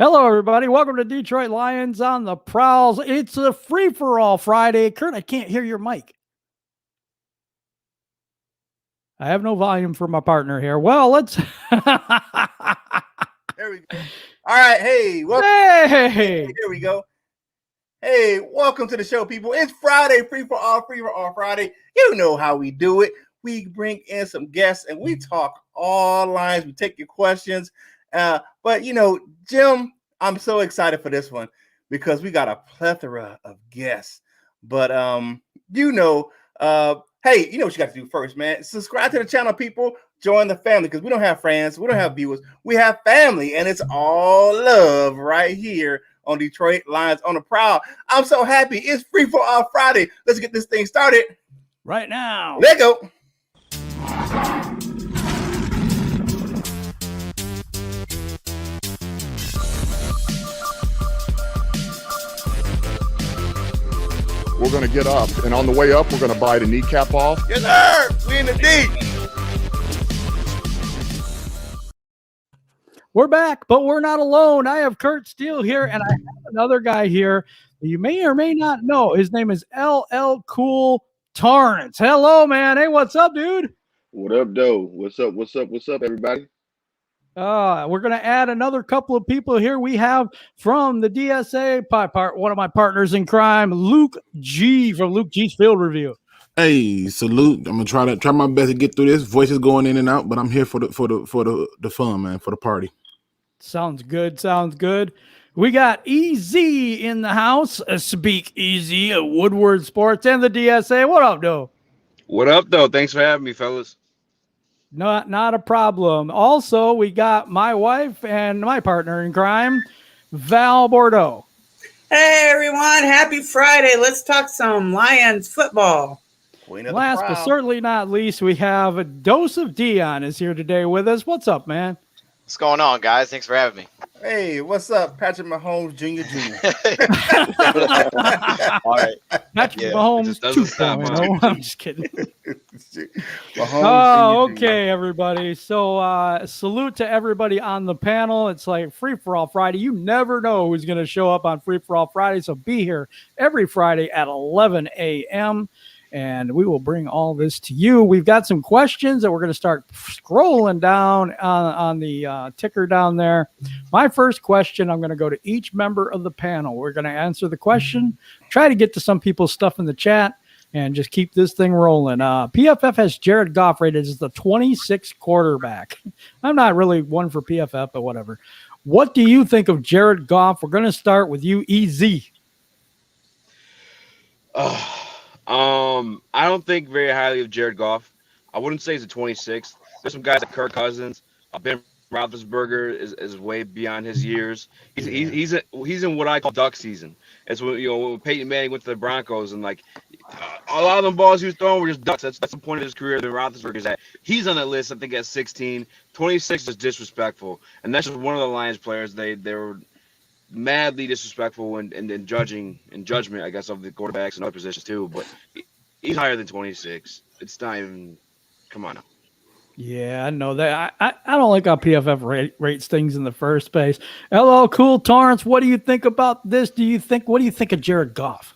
Hello, everybody. Welcome to Detroit Lions on the Prowls. It's a free-for-all Friday. Curt, I can't hear your mic. I have no volume for my partner here. Well, let's... There we go. All right. Hey. Hey. Here we go. Hey, welcome to the show, people. It's Friday, free-for-all Friday. You know how we do it. We bring in some guests, and we talk all lines. We take your questions. But, you know, Jim, I'm so excited for this one because we got a plethora of guests. But, hey, you know what you got to do first, man. Subscribe to the channel, people. Join the family because we don't have friends. We don't have viewers. We have family, and it's all love right here on Detroit Lions on the Prowl. I'm so happy. It's free-for-all Friday. Let's get this thing started. Right now. Let's go. We're going to get up, and on the way up, we're going to bite the kneecap off. Yes, sir. We in the deep. We're back, but we're not alone. I have Curt Steele here, and I have another guy here that you may or may not know. His name is LL Cool Torrance. Hello, man. Hey, what's up, dude? What up, Doe? What's up, everybody? We're going to add another couple of people here. We have from the DSA one of my partners in crime, Luke G from Luke G's Field Review. Hey, salute! I'm gonna try my best to get through this. Voice is going in and out, but I'm here for the fun, man, for the party. Sounds good. Sounds good. We got EZ in the house. Speak Easy at Woodward Sports and the DSA. What up, Doe? What up, though? Thanks for having me, fellas. Not a problem. Also, we got my wife and my partner in crime, Val Bordeau. Hey, everyone. Happy Friday. Let's talk some Lions football. Last but certainly not least, we have a Dose of Dion is here today with us. What's up, man? What's going on, guys? Thanks for having me. Hey, what's up, Patrick Mahomes Jr. All right. Patrick Mahomes 2.0. I'm just kidding. Okay, everybody. So salute to everybody on the panel. It's like Free-for-All Friday. You never know who's going to show up on Free-for-All Friday, so be here every Friday at 11 a.m., and we will bring all this to you. We've got some questions that we're going to start scrolling down on the ticker down there. My first question, I'm going to go to each member of the panel. We're going to answer the question, try to get to some people's stuff in the chat, and just keep this thing rolling. PFF has Jared Goff rated as the 26th quarterback. I'm not really one for PFF, but whatever. What do you think of Jared Goff? We're going to start with you, EZ. I don't think very highly of Jared Goff. I wouldn't say he's a 26th. There's some guys like Kirk Cousins. Ben Roethlisberger is way beyond his years. He's in what I call duck season. It's when Peyton Manning went to the Broncos and like a lot of them balls he was throwing were just ducks. That's the point of his career. The Roethlisberger's at. He's on that list. I think at 16. 26 is disrespectful, and that's just one of the Lions players. They were madly disrespectful and judgment, I guess, of the quarterbacks and other positions too. But he's higher than 26. It's not even. Come on now. Yeah, I know that. I don't like how PFF rates things in the first place. LL Cool Torrance, what do you think about this? What do you think of Jared Goff?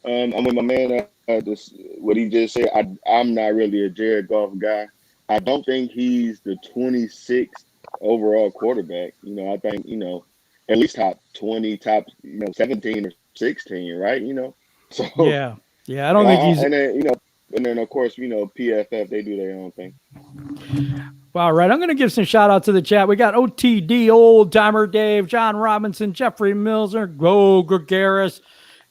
I'm with my man. What he just said. I'm not really a Jared Goff guy. I don't think he's the 26th overall quarterback. I think at least top 20, top 17 or 16, right? So yeah, I don't think he's. And then of course PFF, they do their own thing. All right, I'm going to give some shout out to the chat. We got OTD, Old Timer Dave, John Robinson, Jeffrey Milner, Go Gregaris,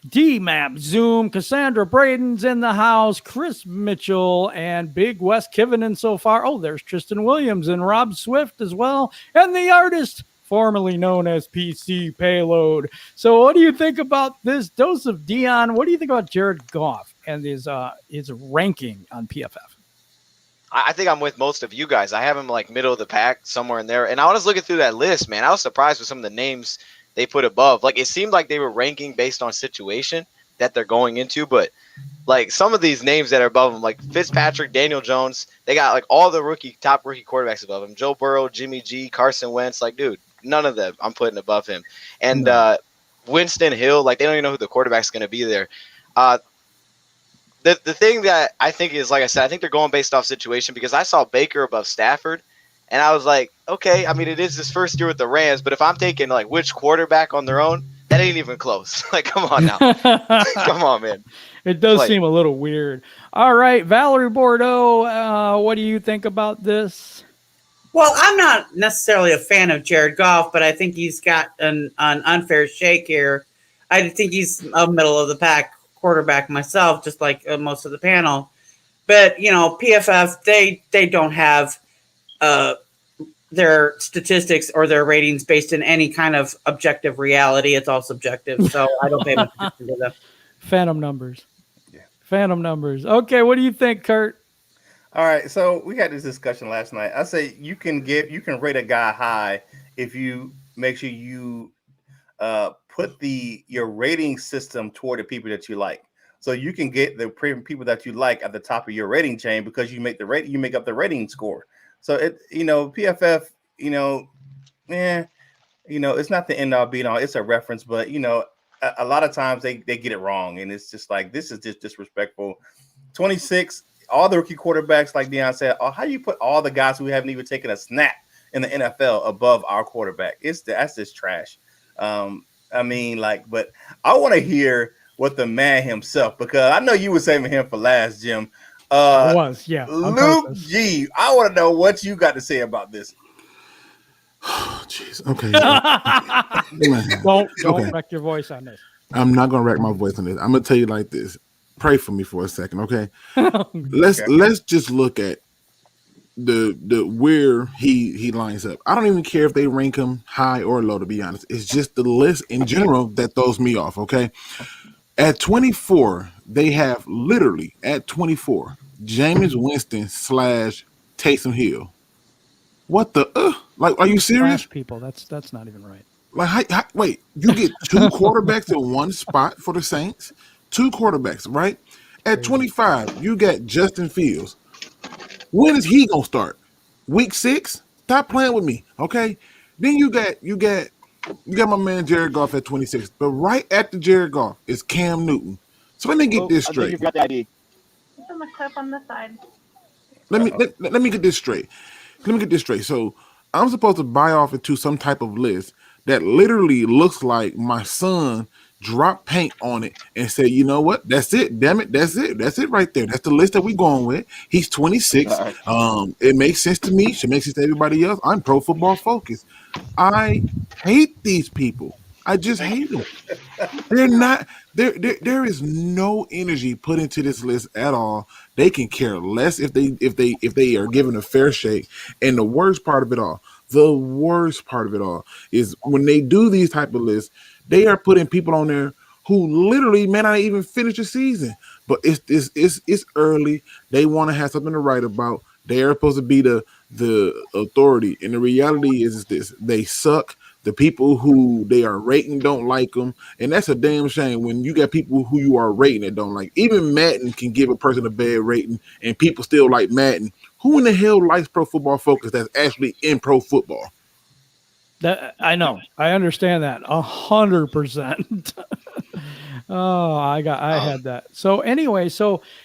D-Map Zoom, Cassandra Braden's in the house, Chris Mitchell, and Big West Kivinen so far. Oh, there's Tristan Williams and Rob Swift as well, and the artist formerly known as PC Payload. So what do you think about this Dose of Dion? What do you think about Jared Goff and his ranking on PFF? I think I'm with most of you guys. I have him like middle of the pack, somewhere in there. And I was looking through that list, man. I was surprised with some of the names they put above. Like, it seemed like they were ranking based on situation that they're going into. But, like, some of these names that are above them, like Fitzpatrick, Daniel Jones, they got, like, all the top rookie quarterbacks above them. Joe Burrow, Jimmy G, Carson Wentz. Like, dude, none of them I'm putting above him. And No. Winston Hill, like they don't even know who the quarterback's going to be there. The thing that I think is, like I said, I think they're going based off situation, because I saw Baker above Stafford, and I was like, okay, I mean, it is his first year with the Rams, but if I'm taking like which quarterback on their own, that ain't even close. Like, come on now. Come on, man. It does Like, seem a little weird. All right, Valerie Bordeaux, what do you think about this? Well, I'm not necessarily a fan of Jared Goff, but I think he's got an unfair shake here. I think he's a middle of the pack quarterback myself, just like most of the panel. But PFF, they don't have their statistics or their ratings based in any kind of objective reality. It's all subjective, so I don't pay much attention to them. Phantom numbers. Yeah. Phantom numbers. Okay, what do you think, Curt? All right, so we had this discussion last night. I say you can rate a guy high if you make sure you put your rating system toward the people that you like. So you can get the people that you like at the top of your rating chain, because you make up the rating score. So PFF, it's not the end all be all. It's a reference, but a lot of times they get it wrong, and it's just like, this is just disrespectful. 26. All the rookie quarterbacks, like Deion said, how do you put all the guys who haven't even taken a snap in the NFL above our quarterback? That's just trash. But I want to hear what the man himself, because I know you were saving him for last, Jim. I was, yeah. Luke G, I want to know what you got to say about this. Oh, jeez. Okay. Don't wreck your voice on this. I'm not gonna wreck my voice on this. I'm gonna tell you like this. Pray for me for a second, okay? Let's just look at the where he lines up. I don't even care if they rank him high or low, to be honest. It's just the list in general that throws me off, okay? At 24, they have literally at 24 Jameis Winston / Taysom Hill. What the like? Are you serious? Slash people, that's not even right. Like, wait, you get two quarterbacks in one spot for the Saints? Two quarterbacks, right? At 25, you got Justin Fields. When is he gonna start? Week 6? Stop playing with me, okay? Then you got my man Jared Goff at 26, but right after Jared Goff is Cam Newton. So let me get this straight. It's on the clip on the side. Let me get this straight. Let me get this straight. So I'm supposed to buy off into some type of list that literally looks like my son dropped paint on it and said, you know what? That's it. Damn it. That's it. That's it right there. That's the list that we're going with. He's 26. It makes sense to me. Should make sense to everybody else. I'm pro football focused. I hate these people. I just hate them. They're not there is no energy put into this list at all. They can care less if they are given a fair shake. And the worst part of it all is when they do these type of lists, they are putting people on there who literally may not even finish the season. But it's early. They want to have something to write about. They are supposed to be the authority. And the reality is this: they suck. The people who they are rating don't like them. And that's a damn shame when you got people who you are rating that don't like. Even Madden can give a person a bad rating and people still like Madden. Who in the hell likes Pro Football Focus that's actually in pro football? That I know. I understand that 100%. I had that. So anyway,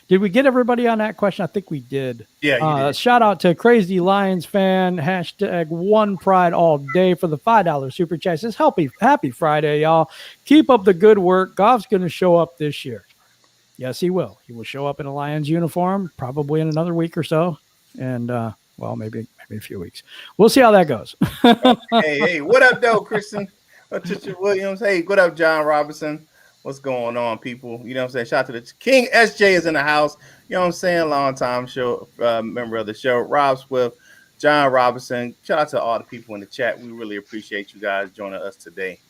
did we get everybody on that question? I think we did. Yeah. You did. Shout out to Crazy Lions fan, #OnePride all day for the $5 super chat. Says happy Friday, y'all. Keep up the good work. Goff's going to show up this year. Yes, he will. He will show up in a Lions uniform probably in another week or so. And maybe a few weeks. We'll see how that goes. Hey, what up, though, Kristen? Patricia Williams. Hey, what up, John Robinson? What's going on, people? You know what I'm saying? Shout out to the King. SJ is in the house. You know what I'm saying? Long time show member of the show. Rob Swift, John Robinson. Shout out to all the people in the chat. We really appreciate you guys joining us today.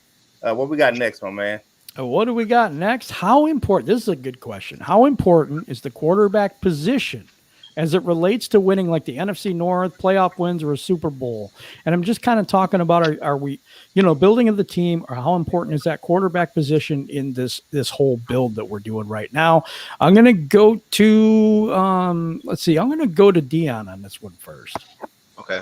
What we got next, my man? What do we got next? How important? This is a good question. How important is the quarterback position as it relates to winning like the NFC North, playoff wins, or a Super Bowl? And I'm just kind of talking about are we, building of the team, or how important is that quarterback position in this whole build that we're doing right now? I'm going to go to, I'm going to go to Dion on this one first. Okay.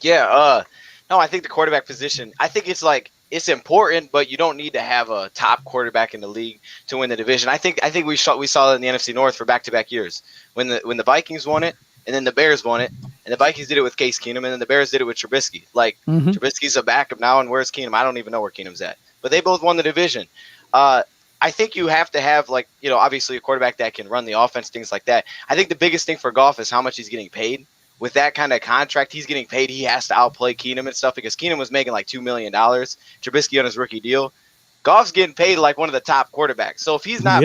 Yeah. No, I think the quarterback position, I think it's important, but you don't need to have a top quarterback in the league to win the division. I think we saw that in the NFC North for back-to-back years. When the Vikings won it, and then the Bears won it, and the Vikings did it with Case Keenum, and then the Bears did it with Trubisky. Like, Trubisky's a backup now, and where's Keenum? I don't even know where Keenum's at. But they both won the division. I think you have to have, like, you know, obviously a quarterback that can run the offense, things like that. I think the biggest thing for Goff is how much he's getting paid. With that kind of contract, he's getting paid. He has to outplay Keenum and stuff because Keenum was making like $2 million. Trubisky on his rookie deal. Goff's getting paid like one of the top quarterbacks. So if he's not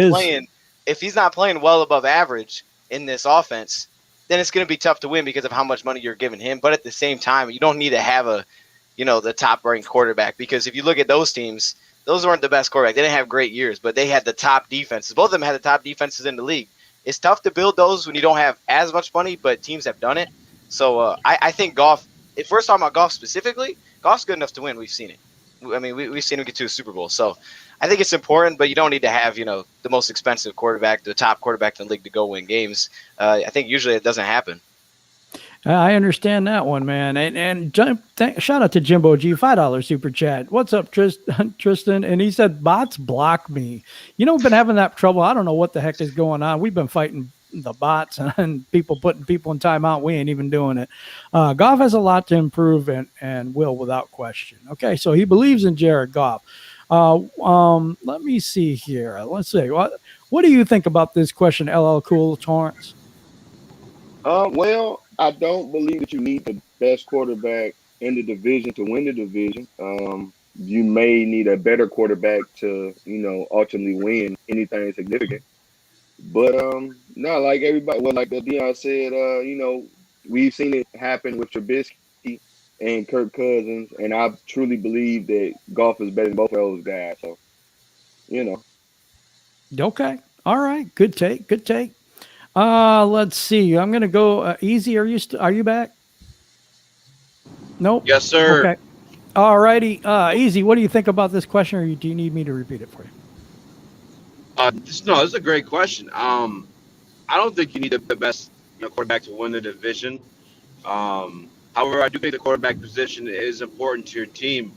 playing well above average in this offense, then it's going to be tough to win because of how much money you're giving him. But at the same time, you don't need to have the top ranked quarterback, because if you look at those teams, those weren't the best quarterback. They didn't have great years, but they had the top defenses. Both of them had the top defenses in the league. It's tough to build those when you don't have as much money, but teams have done it. So I think Goff, if we're talking about Goff specifically, Goff's good enough to win. We've seen it. I mean, we've seen him get to a Super Bowl. So I think it's important, but you don't need to have, the most expensive quarterback, the top quarterback in the league to go win games. I think usually it doesn't happen. I understand that one, man. And shout out to Jimbo G, $5 super chat. What's up, Tristan? And he said, bots block me. We've been having that trouble. I don't know what the heck is going on. We've been fighting the bots and people putting people in timeout. We ain't even doing it. Goff has a lot to improve and will, without question. Okay, so he believes in Jared Goff. Let me see here. Let's see. What do you think about this question, LL Cool Torrance? Well, I don't believe that you need the best quarterback in the division to win the division. You may need a better quarterback to, ultimately win anything significant. But no, like everybody, like Dion said, we've seen it happen with Trubisky and Kirk Cousins, and I truly believe that Goff is better than both of those guys. So, Okay. All right. Good take. Let's see. I'm gonna go Easy. Are you back? Nope. Yes, sir. Okay. All righty. Easy. What do you think about this question, or do you need me to repeat it for you? This is a great question. I don't think you need the best quarterback to win the division. However, I do think the quarterback position is important to your team.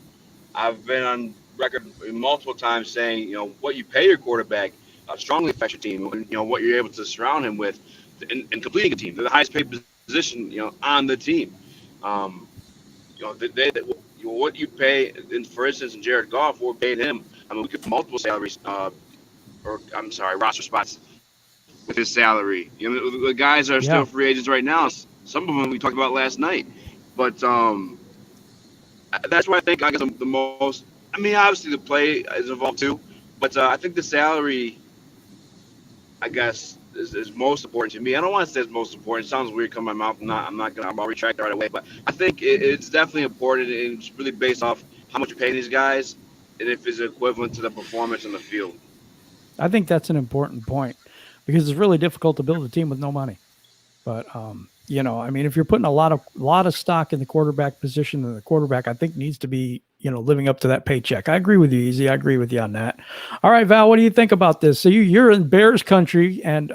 I've been on record multiple times saying, what you pay your quarterback strongly affects your team. What you're able to surround him with in completing a team. They're the highest paid position, on the team. What you pay, for instance, in Jared Goff, we're paying him. I mean, we could multiple salaries, roster spots with his salary. The guys are still free agents right now. Some of them we talked about last night. But that's why I think I guess the most. I mean, obviously the play is involved too, but I think the salary, I guess, is most important to me. I don't want to say it's most important. It sounds weird coming out of my mouth. I'll retract that right away. But I think it's definitely important, and it's really based off how much you pay these guys and if it's equivalent to the performance on the field. I think that's an important point because it's really difficult to build a team with no money. But if you're putting a lot of stock in the quarterback position, then the quarterback, I think, needs to be, living up to that paycheck. I agree with you, Easy. I agree with you on that. All right, Val, what do you think about this? So you're in Bears country, and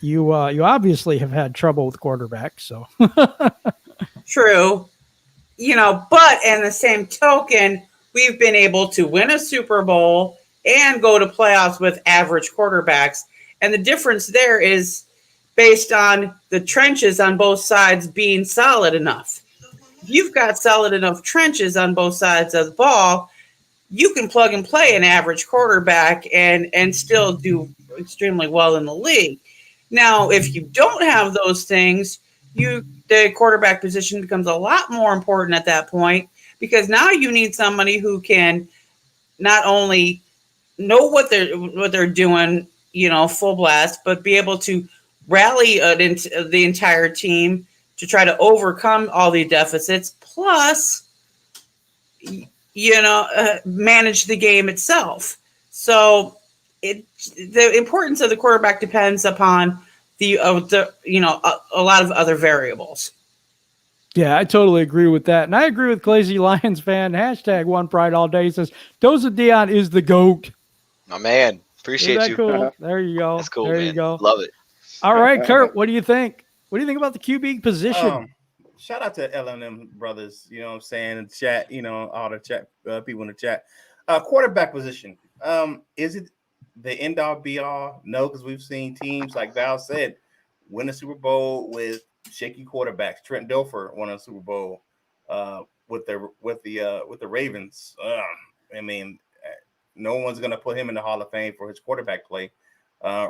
you obviously have had trouble with quarterbacks. So true, but in the same token, we've been able to win a Super Bowl and go to playoffs with average quarterbacks, and the difference there is based on the trenches on both sides being solid enough. If you've got solid enough trenches on both sides of the ball, you can plug and play an average quarterback and still do extremely well in the league. Now, if you don't have those things, the quarterback position becomes a lot more important at that point, because now you need somebody who can not only know what they're doing, full blast, but be able to rally the entire team to try to overcome all the deficits, plus, manage the game itself. So the importance of the quarterback depends upon a lot of other variables. Yeah, I totally agree with that. And I agree with Clazy Lions fan. #OnePride all day. He says, Doza Dion is the GOAT. My man. Appreciate you. Cool? There you go. That's cool, there man. You go. Love it. All right, Kurt, what do you think? What do you think about the QB position? shout out to LNM brothers. You know what I'm saying? In chat, all the chat people in the chat. Quarterback position. Is it the end all be all? No, because we've seen teams like Val said win a Super Bowl with shaky quarterbacks. Trent Dilfer won a Super Bowl with the Ravens. I mean, no one's going to put him in the Hall of Fame for his quarterback play.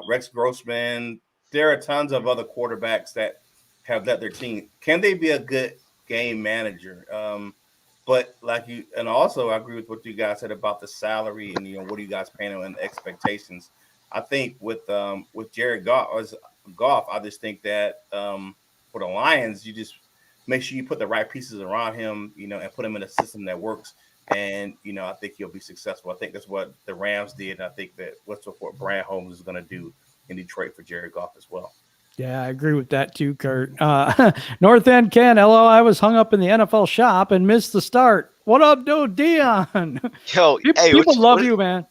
Rex Grossman. There are tons of other quarterbacks that have led their team. Can they be a good game manager? But and also I agree with what you guys said about the salary and what are you guys paying and expectations. I think with Jared Goff, I just think that for the Lions, you just make sure you put the right pieces around him, and put him in a system that works. And I think he'll be successful. I think that's what the Rams did. And I think that's what Brad Holmes is going to do in Detroit for Jared Goff as well. Yeah, I agree with that too, Kurt. North End Ken, hello. I was hung up in the NFL shop and missed the start. What up, dude, Dion? Yo, people love you, man.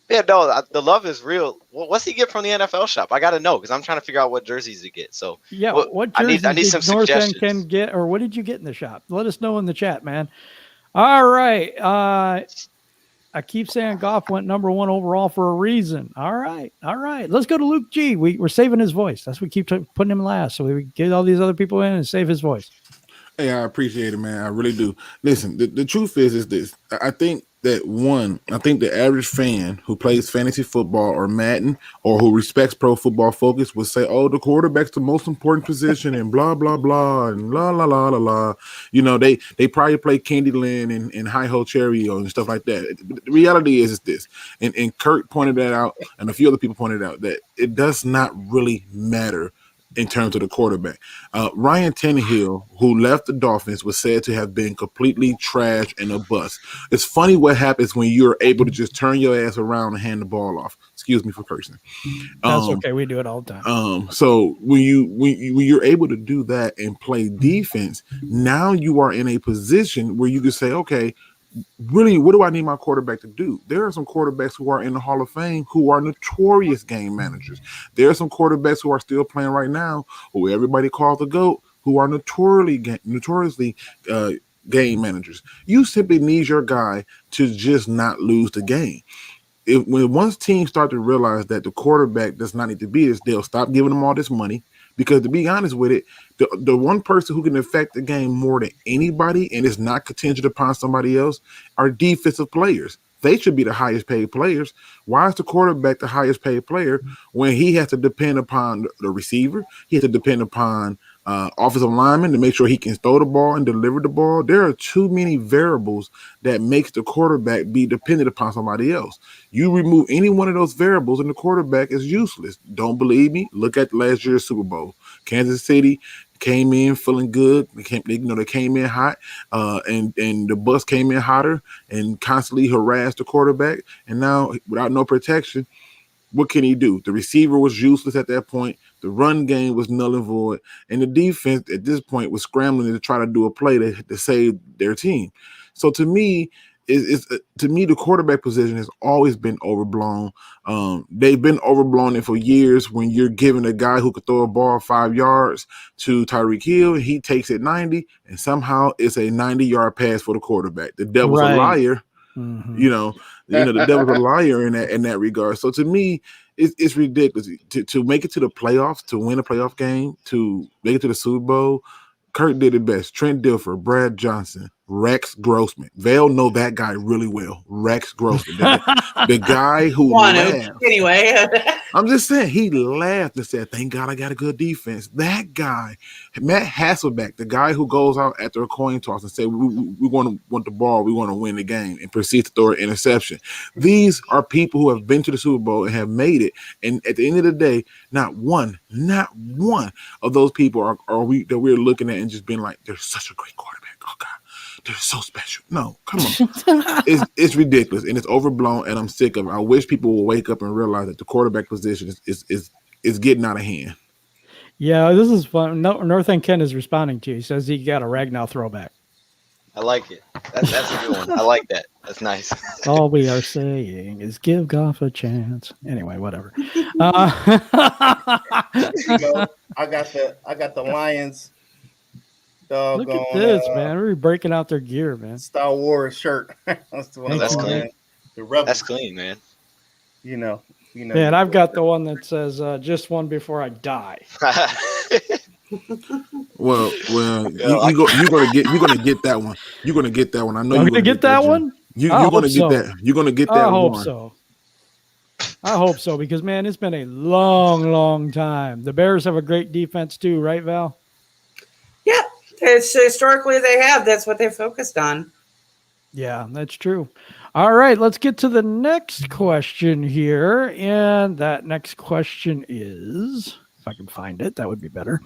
Yeah, no, the love is real. What's he get from the NFL shop? I got to know because I'm trying to figure out what jerseys to get. So yeah, what jerseys I need some North suggestions. End Ken get, or what did you get in the shop? Let us know in the chat, man. All right. I keep saying Goff went number 1 overall for a reason. All right. Let's go to Luke G. We're saving his voice. That's what we keep putting him last. So we get all these other people in and save his voice. Hey, I appreciate it, man. I really do. Listen, the truth is this. I think the average fan who plays fantasy football or Madden or who respects Pro Football Focus would say, oh, the quarterback's the most important position and blah, blah, blah, and la, la, la, la, la. They probably play Candyland and Hi-Ho Cheerio and stuff like that. The reality is this, and Kurt pointed that out, and a few other people pointed out that it does not really matter in terms of the quarterback. Ryan Tannehill, who left the Dolphins, was said to have been completely trash and a bust. It's funny what happens when you're able to just turn your ass around and hand the ball off. Excuse me for cursing. That's okay. We do it all the time. So when you're able to do that and play defense, now you are in a position where you can say, okay, really, what do I need my quarterback to do? There are some quarterbacks who are in the Hall of Fame who are notorious game managers. There are some quarterbacks who are still playing right now, who everybody calls the GOAT, who are notoriously game managers. You simply need your guy to just not lose the game. When once teams start to realize that the quarterback does not need to be this, they'll stop giving them all this money. Because to be honest with it, the one person who can affect the game more than anybody, and it's not contingent upon somebody else, are defensive players. They should be the highest paid players. Why is the quarterback the highest paid player when he has to depend upon the receiver? He has to depend upon offensive linemen to make sure he can throw the ball and deliver the ball. There are too many variables that makes the quarterback be dependent upon somebody else. You remove any one of those variables and the quarterback is useless. Don't believe me? Look at last year's Super Bowl. Kansas City came in feeling good. They came in hot, and the bus came in hotter and constantly harassed the quarterback. And now, without no protection, what can he do? The receiver was useless at that point. The run game was null and void, and the defense at this point was scrambling to try to do a play to save their team. So to me, the quarterback position has always been overblown. They've been overblown for years. When you're giving a guy who could throw a ball 5 yards to Tyreek Hill, he takes it 90, and somehow it's a 90-yard pass for the quarterback. The devil's a liar. Mm-hmm. The devil's a liar in that regard. So to me, it's ridiculous to make it to the playoffs, to win a playoff game, to make it to the Super Bowl. Kurt did it best. Trent Dilfer, Brad Johnson, Rex Grossman. They'll know that guy really well. Rex Grossman, the guy who laughed. Anyway, I'm just saying, he laughed and said, "Thank God I got a good defense." That guy, Matt Hasselbeck, the guy who goes out after a coin toss and say, "We want the ball. We want to win the game," and proceeds to throw an interception. These are people who have been to the Super Bowl and have made it. And at the end of the day, not one of those people are that we're looking at and just being like, "They're such a great quarterback. Oh God, they're so special." No, come on. It's ridiculous and it's overblown, and I'm sick of it. I wish people will wake up and realize that the quarterback position is getting out of hand. Yeah, this is fun. North End Ken is responding to you. He says he got a Ragnow throwback. I like it. That's a good one. I like that. That's nice. All we are saying is give Goff a chance. Anyway, whatever. I got the Lions. Look doggone at this, man. We're breaking out their gear, man. Star Wars shirt. That's one of That's those, clean. man. The Rebels. That's clean, man. You know. Yeah, and I've got the one that says "Just one before I die." Well, you're gonna get that one. You're gonna get that one. I know I'm you're gonna get that one. You're I gonna hope get so. that. You're gonna get that I hope one. so. I hope so because man, it's been a long time. The Bears have a great defense too, right, Val? Yeah, it's historically they have. That's what they focused on. Yeah, that's true. All right, let's get to the next question here. And that next question is, if I can find it, that would be better.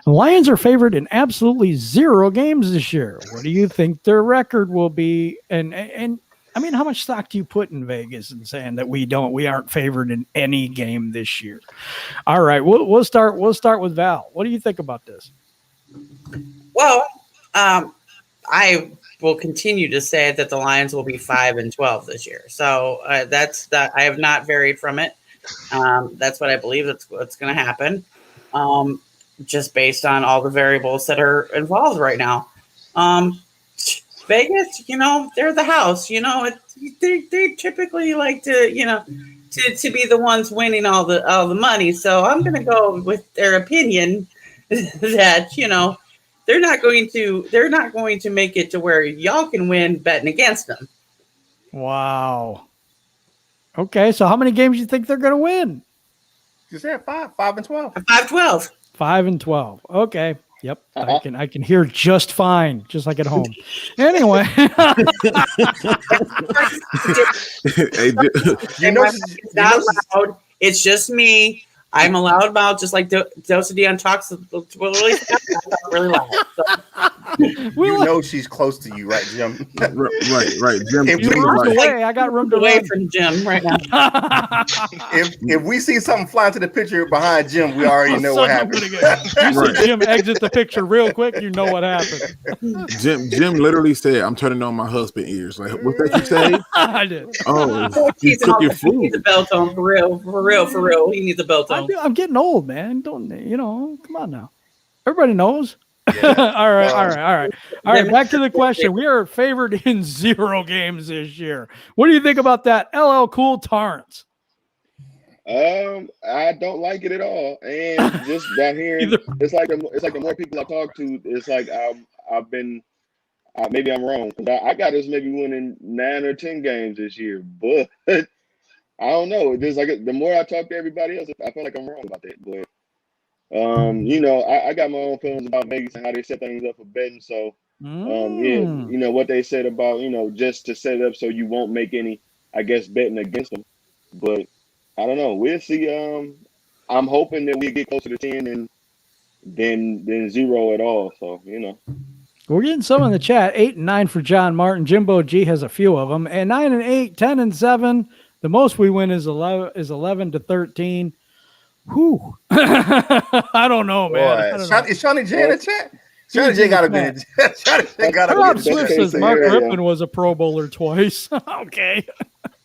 The Lions are favored in absolutely 0 games this year. What do you think their record will be? And I mean, how much stock do you put in Vegas and saying that we aren't favored in any game this year? All right, we'll start with Val. What do you think about this? Well, I will continue to say that the Lions will be 5-12 this year. So that's that. I have not varied from it. That's what I believe that's what's going to happen. Just based on all the variables that are involved right now. Vegas, they're the house. They typically like to, to be the ones winning all the money. So I'm going to go with their opinion that they're not going to make it to where y'all can win betting against them. Wow. Okay, so how many games do you think they're going to win? You said 5-12. 5-12. 5-12. Okay. Yep. I can hear just fine, just like at home. Anyway. Hey, It's not loud. It's just me. I'm a loud mouth, just like Dose of Dion talks really loud. So. She's close to you, right, Jim? right. Jim, I got room to away run. from Jim right now. if we see something fly into the picture behind Jim, we already know what happened. You see Jim exit the picture real quick, you know what happened. Jim literally said, "I'm turning on my husband ears." Like, what's that you say? I did. Oh, he's cooking food. He needs a bell tone for real. He needs a bell tone. I'm getting old, man. Don't come on now. Everybody knows. Yeah. All right. Back to the question. We are favored in 0 games this year. What do you think about that? LL Cool Torrance. I don't like it at all. And just by hearing, it's like the more people I talk to, it's like I've been. Maybe I'm wrong. I got us maybe winning 9 or 10 games this year, but I don't know. There's like the more I talk to everybody else, I feel like I'm wrong about that. But I got my own feelings about Vegas and how they set things up for betting. So what they said about just to set it up so you won't make any, I guess, betting against them. But I don't know. We'll see. I'm hoping that we get closer to 10 than 0 at all. So We're getting some in the chat. 8 and 9 for John Martin. Jimbo G has a few of them. And 9 and 8, 10 and 7. The most we win is 11 to 13. Whew. I don't know, man. Is Shawnee J in the chat? Shawnee J got to be. Shawnee J got to be. Rob Swift says Mark Rippon was a Pro Bowler twice. Okay.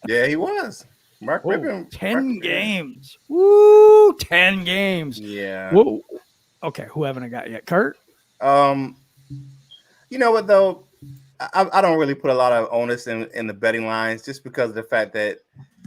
Yeah, he was. Mark Rippon. 10 games. Woo, 10 games. Yeah. Whoa. Okay, who haven't I got yet? Curt? You know what though? I don't really put a lot of onus in the betting lines just because of the fact that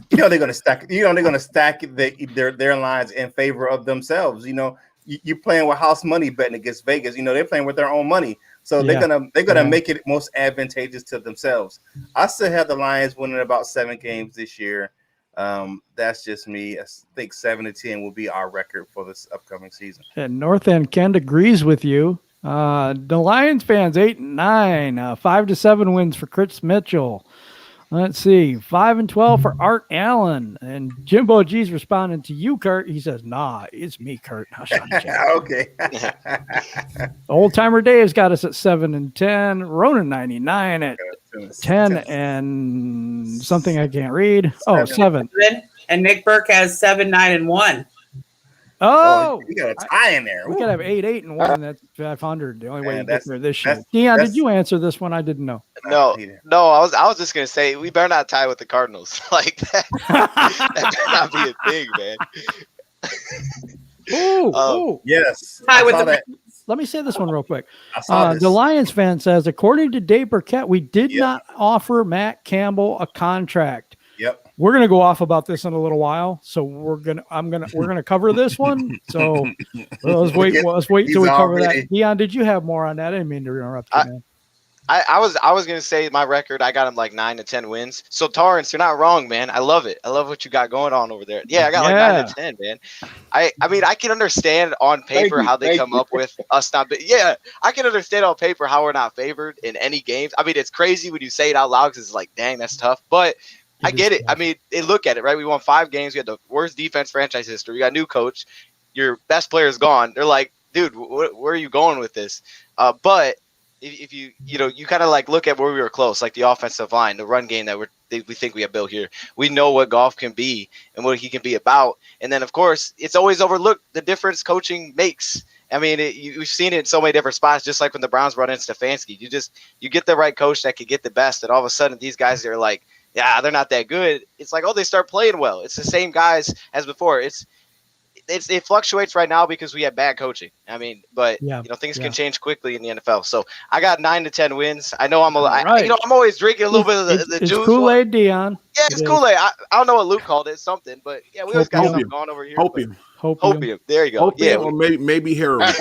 they're going to stack. They're going to stack their lines in favor of themselves. You're playing with house money betting against Vegas. They're playing with their own money, so they're gonna make it most advantageous to themselves. I still have the Lions winning about 7 games this year. That's just me. I think 7 to 10 will be our record for this upcoming season. And North End Kent agrees with you. The Lions fans 8 and 9, 5 to 7 wins for Chris Mitchell. Let's see, 5 and 12 for Art Allen. And Jimbo G's responding to you, Curt. He says, "Nah, it's me, Curt." Okay. Old Timer Dave's got us at 7 and 10. Ronan 99 at 10 and something I can't read. 7. And Nick Burke has 7, 9, and 1. Oh, we got a tie in there. We could have 8, 8, and 1. That's 500. The only way you get there this year. That's- Dion, did you answer this one? I didn't know. No. I was just gonna say we better not tie with the Cardinals like that. That better not be a thing, man. Ooh, yes. Tie with I saw the that. let me say this one real quick. I saw this. The Lions fan says, according to Dave Burkett, we did Yep. not offer Matt Campbell a contract. Yep. We're gonna go off about this in a little while, so we're gonna cover this one. So let's wait till we cover that. Dion, did you have more on that? I didn't mean to interrupt you, man. I was gonna say my record. I got him like 9 to 10 wins. So Torrance, you're not wrong, man. I love it. I love what you got going on over there. Yeah, I got like 9 to 10, man. I mean, I can understand on paper how they come up with us not. Yeah, I can understand on paper how we're not favored in any games. I mean, it's crazy when you say it out loud because it's like, dang, that's tough. But I get it. I mean, look at it, right? We won 5 games. We had the worst defense franchise history. We got a new coach. Your best player is gone. They're like, dude, where are you going with this? But if you kind of like look at where we were close, like the offensive line, the run game that we think we have built here. We know what Goff can be and what he can be about. And then, of course, it's always overlooked the difference coaching makes. I mean, you've seen it in so many different spots, just like when the Browns brought in Stefanski. You get the right coach that can get the best, and all of a sudden these guys are like, yeah, they're not that good. It's like, oh, they start playing well. It's the same guys as before. It fluctuates right now because we have bad coaching. I mean, but things can change quickly in the NFL. So I got 9 to 10 wins. I know I'm always drinking a little bit of the juice. It's Kool-Aid, Dion. Yeah, it's Kool-Aid. I don't know what Luke called it, something, but yeah, we always got something going over here. Hopium. There you go. Hopium, or maybe heroin.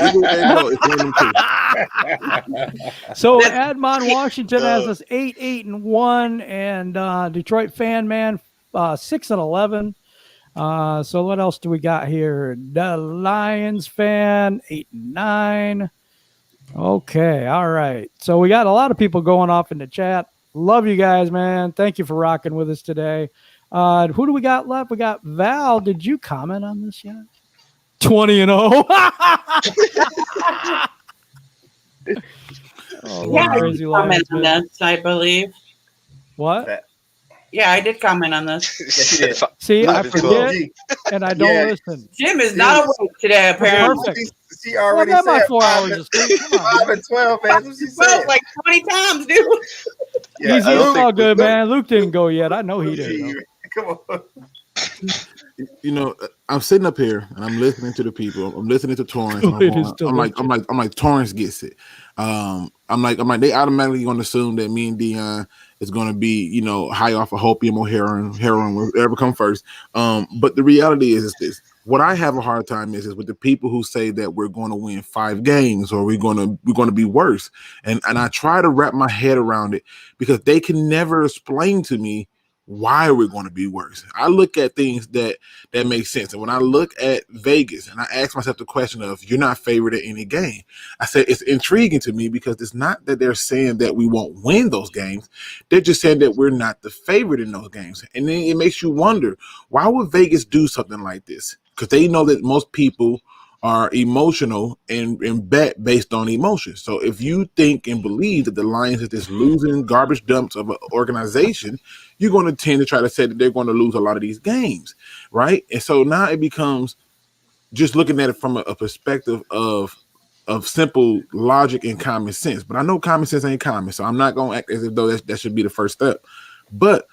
So Admon Washington has us 8-1, and Detroit Fan Man 6-11. So what else do we got here? The Lions fan 8-9. Okay, all right. So we got a lot of people going off in the chat. Love you guys, man. Thank you for rocking with us today. Who do we got left? We got Val. Did you comment on this yet? 20-0. I did comment on this, I believe. What? Yeah, I did comment on this. See, I forget, and I don't listen. Jim is not awake today, apparently. Perfect. She already said my 4 hours of sleep. Come on, 5 and 12, man. What she said? Like 20 times, dude. Yeah, Easy, it's all good, man. Luke didn't go yet. I know he didn't. Come on. You know, I'm sitting up here and I'm listening to the people. I'm listening to Torrance. I'm like, Torrance gets it. I'm like, they automatically going to assume that me and Dion is going to be, high off of opium or heroin, whatever come first. But the reality is this: what I have a hard time is with the people who say that we're going to win 5 games or we're going to be worse, and I try to wrap my head around it because they can never explain to me why we're going to be worse. I look at things that make sense. And when I look at Vegas and I ask myself the question of, you're not favored at any game, I say it's intriguing to me because it's not that they're saying that we won't win those games. They're just saying that we're not the favorite in those games. And then it makes you wonder, why would Vegas do something like this? Because they know that most people are emotional and bet based on emotion. So if you think and believe that the Lions is this losing garbage dumps of an organization, you're going to tend to try to say that they're going to lose a lot of these games, right? And so now it becomes just looking at it from a perspective of simple logic and common sense. But I know common sense ain't common, so I'm not going to act as if though that should be the first step. But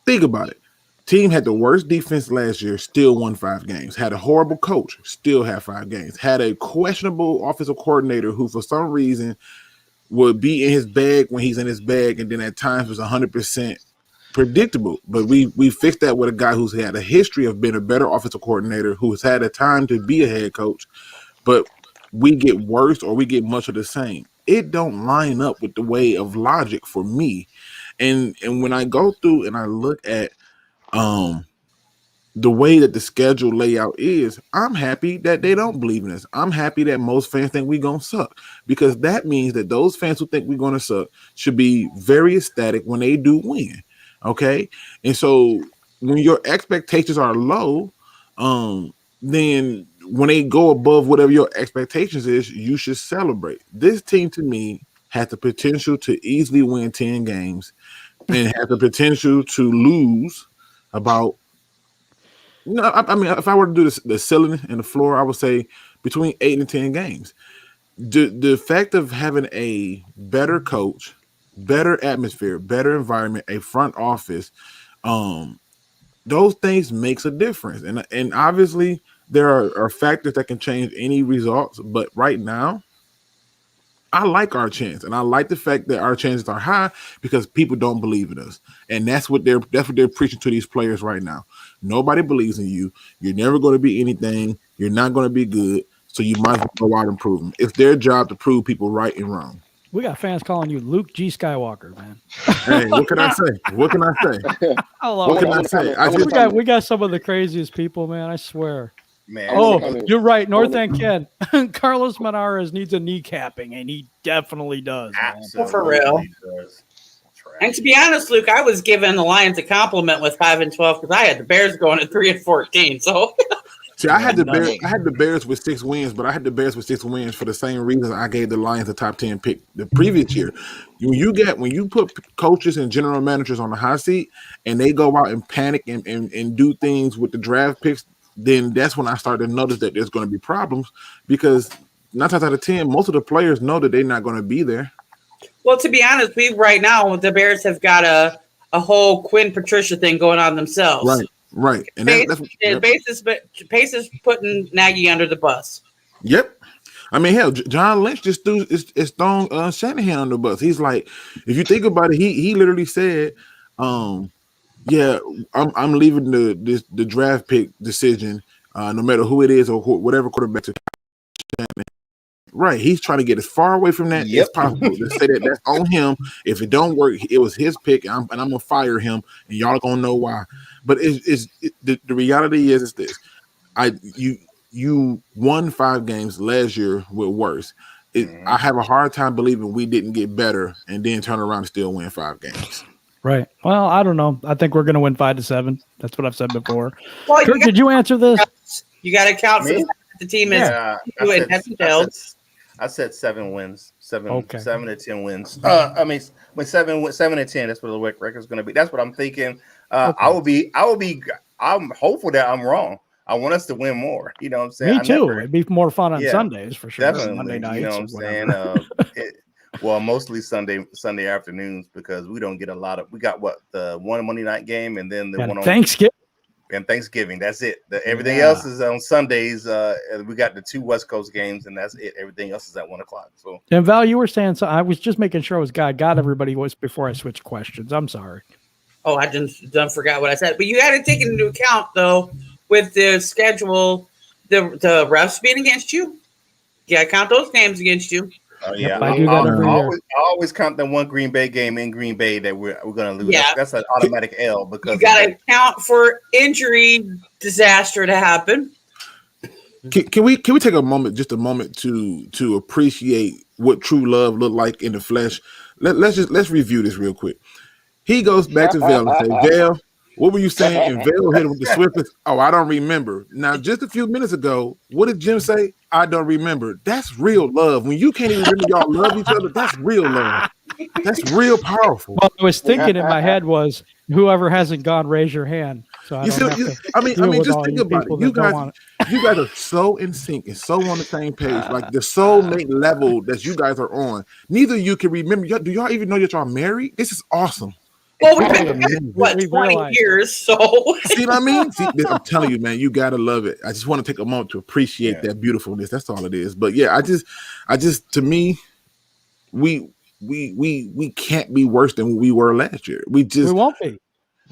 think about it. Team had the worst defense last year, still won 5 games. Had a horrible coach, still had 5 games. Had a questionable offensive coordinator who, for some reason, would be in his bag when he's in his bag, and then at times was 100% predictable. But we fixed that with a guy who's had a history of being a better offensive coordinator, who's had a time to be a head coach. But we get worse or we get much of the same. It don't line up with the way of logic for me. And when I go through and I look at the way that the schedule layout is, I'm happy that they don't believe in us. I'm happy that most fans think we're going to suck, because that means that those fans who think we're going to suck should be very ecstatic when they do win. Okay. And so when your expectations are low, then when they go above whatever your expectations is, you should celebrate. This team to me has the potential to easily win 10 games and has the potential to lose about, I mean, if I were to do the ceiling and the floor, I would say between 8 and 10 games. The fact of having a better coach, better atmosphere, better environment, a front office, those things makes a difference. And obviously there are factors that can change any results, but right now I like our chance, and I like the fact that our chances are high because people don't believe in us, and that's what they're preaching to these players right now. Nobody believes in you. You're never going to be anything. You're not going to be good. So you might as well go out and prove them. It's their job to prove people right and wrong. We got fans calling you Luke G. Skywalker, man. Hey, what can I say? What can I say? I love What it. can I say? We got some of the craziest people, man. I swear. Man. Oh, you're right. North End Ken. Carlos Menares needs a kneecapping, and he definitely does. Absolutely For real. does. And to be honest, Luke, I was giving the Lions a compliment with 5-12 because I had the Bears going at 3-14. So see, I had the Bears with 6 wins, but I had the Bears with 6 wins for the same reason I gave the Lions a top 10 pick the previous year. When you put coaches and general managers on the hot seat and they go out and panic and do things with the draft picks, then that's when I started to notice that there's going to be problems because 9 times out of 10, most of the players know that they're not going to be there. well, to be honest, right now the Bears have got a whole Quinn Patricia thing going on themselves. Right. And Pace is putting Nagy under the bus. Yep. I mean, hell, John Lynch just thrown Shanahan under the bus. He's like, if you think about it, he literally said, yeah, I'm leaving the draft pick decision, no matter who it is or whatever quarterback. Right, he's trying to get as far away from that as possible. To say that that's on him. If it don't work, it was his pick, and I'm gonna fire him, and y'all gonna know why. But the reality is this: you won 5 games last year with worse. I have a hard time believing we didn't get better and then turn around and still win 5 games. Right. Well, I don't know. I think we're going to win 5-7. That's what I've said before. Well, Kurt, did you answer this? You got to account for the team is. I said 7 wins, 7 Okay. 7 to 10 wins. I mean, when 7 to 10, that's what the record's going to be. That's what I'm thinking. Okay. I'm hopeful that I'm wrong. I want us to win more. You know what I'm saying? Me too. It'd be more fun on Sundays for sure. Definitely. Monday nights. You know what I'm saying? Well, mostly Sunday afternoons because we don't get a lot of. We got the one Monday night game and then the one on Thanksgiving. And Thanksgiving. That's it. Everything else is on Sundays. We got the 2 West Coast games, and that's it. Everything else is at 1 o'clock. So, and Val, you were saying so. I was just making sure it was God. God, everybody was before I switched questions. I'm sorry. Oh, I done forgot what I said. But you got to take into account though with the schedule, the refs being against you. You got to count those games against you. Oh yeah, I do that every year. I always count the one Green Bay game in Green Bay that we're going to lose. Yeah. That's an automatic L because you got to account for injury disaster to happen. Can we take a moment to appreciate what true love looked like in the flesh? Let's review this real quick. He goes back to Vail and say, Vail, what were you saying? And Vail hit him with the swiftest. Oh, I don't remember. Now, just a few minutes ago, what did Jim say? I don't remember. That's real love. When you can't even remember y'all love each other, that's real love. That's real powerful. What I was thinking in my head was, whoever hasn't gone, raise your hand. So I mean, just think about it. You guys are so in sync and so on the same page, like the soulmate level that you guys are on. Neither of you can remember. Do y'all even know that y'all married? This is awesome. Well, we've been together, 20 years, so. See what I mean? I'm telling you, man, you gotta love it. I just want to take a moment to appreciate that beautifulness. That's all it is. But yeah, I just to me, we can't be worse than we were last year. We won't be.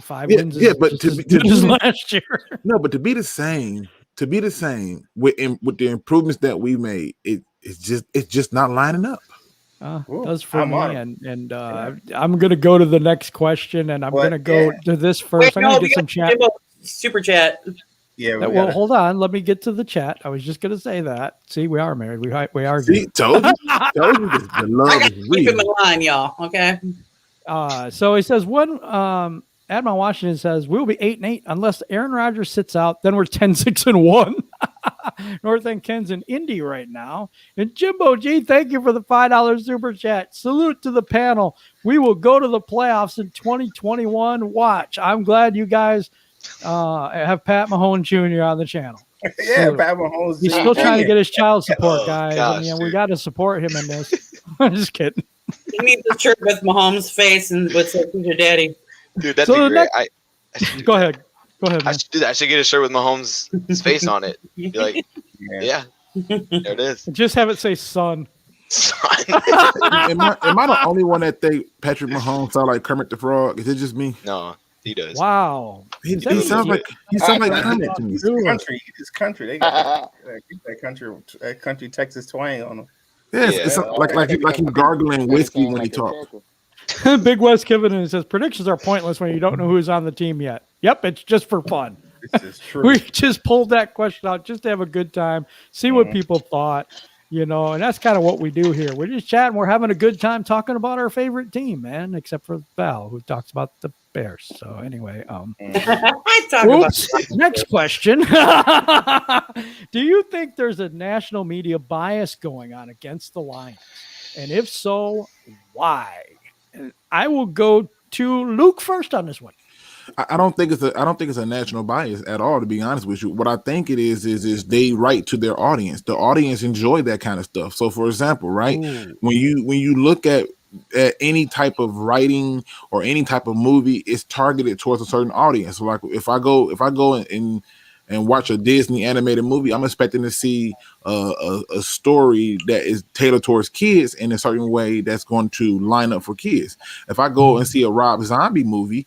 5 wins. But to last year. No, but to be the same with the improvements that we made, it's just not lining up. Does for me, and I'm gonna go to the next question, and I'm gonna go to this first. I'm gonna get some chat. Super chat. Yeah. Well, hold on. Let me get to the chat. I was just gonna say that. See, we are married. We are. See, told you the love is real. Keep him in line, y'all. Okay. So he says one. Admiral Washington says we'll be 8-8 unless Aaron Rodgers sits out. Then we're 10-6-1. North End Ken's in Indy right now. And Jimbo G, thank you for the $5 super chat. Salute to the panel. We will go to the playoffs in 2021. Watch. I'm glad you guys have Pat Mahomes Jr. on the channel. Yeah, Pat Mahomes. He's still trying to get his child support, guys. Gosh, we got to support him in this. I'm just kidding. He needs a shirt with Mahomes' face and with your daddy. Dude, that'd be great. Go ahead. Man. I should do that. I should get a shirt with Mahomes' face on it. Be like, yeah, there it is. Just have it say son. son. Am I the only one that think Patrick Mahomes sound like Kermit the Frog? Is it just me? No, he does. Wow. He Is that what sounds like Kermit to me. He's country. He's country. They got that country Texas twang on him. Yes, Yeah. it's like he's gargling whiskey when he talks. Big West Kevin says predictions are pointless when you don't know who's on the team yet. Yep, it's just for fun. This is true. We just pulled that question out just to have a good time, see what people thought, and that's kind of what we do here. We're just chatting. We're having a good time talking about our favorite team, man, except for Val, who talks about the Bears. So anyway, I talk about next question. Do you think there's a national media bias going on against the Lions? And if so, why? And I will go to Luke first on this one. I don't think it's a national bias at all, to be honest with you. What I think it is they write to their audience. The audience enjoy that kind of stuff. So, for example, right, when you look at any type of writing or any type of movie, it's targeted towards a certain audience. So, like if I go and watch a Disney animated movie, I'm expecting to see a story that is tailored towards kids in a certain way that's going to line up for kids. If I go and see a Rob Zombie movie,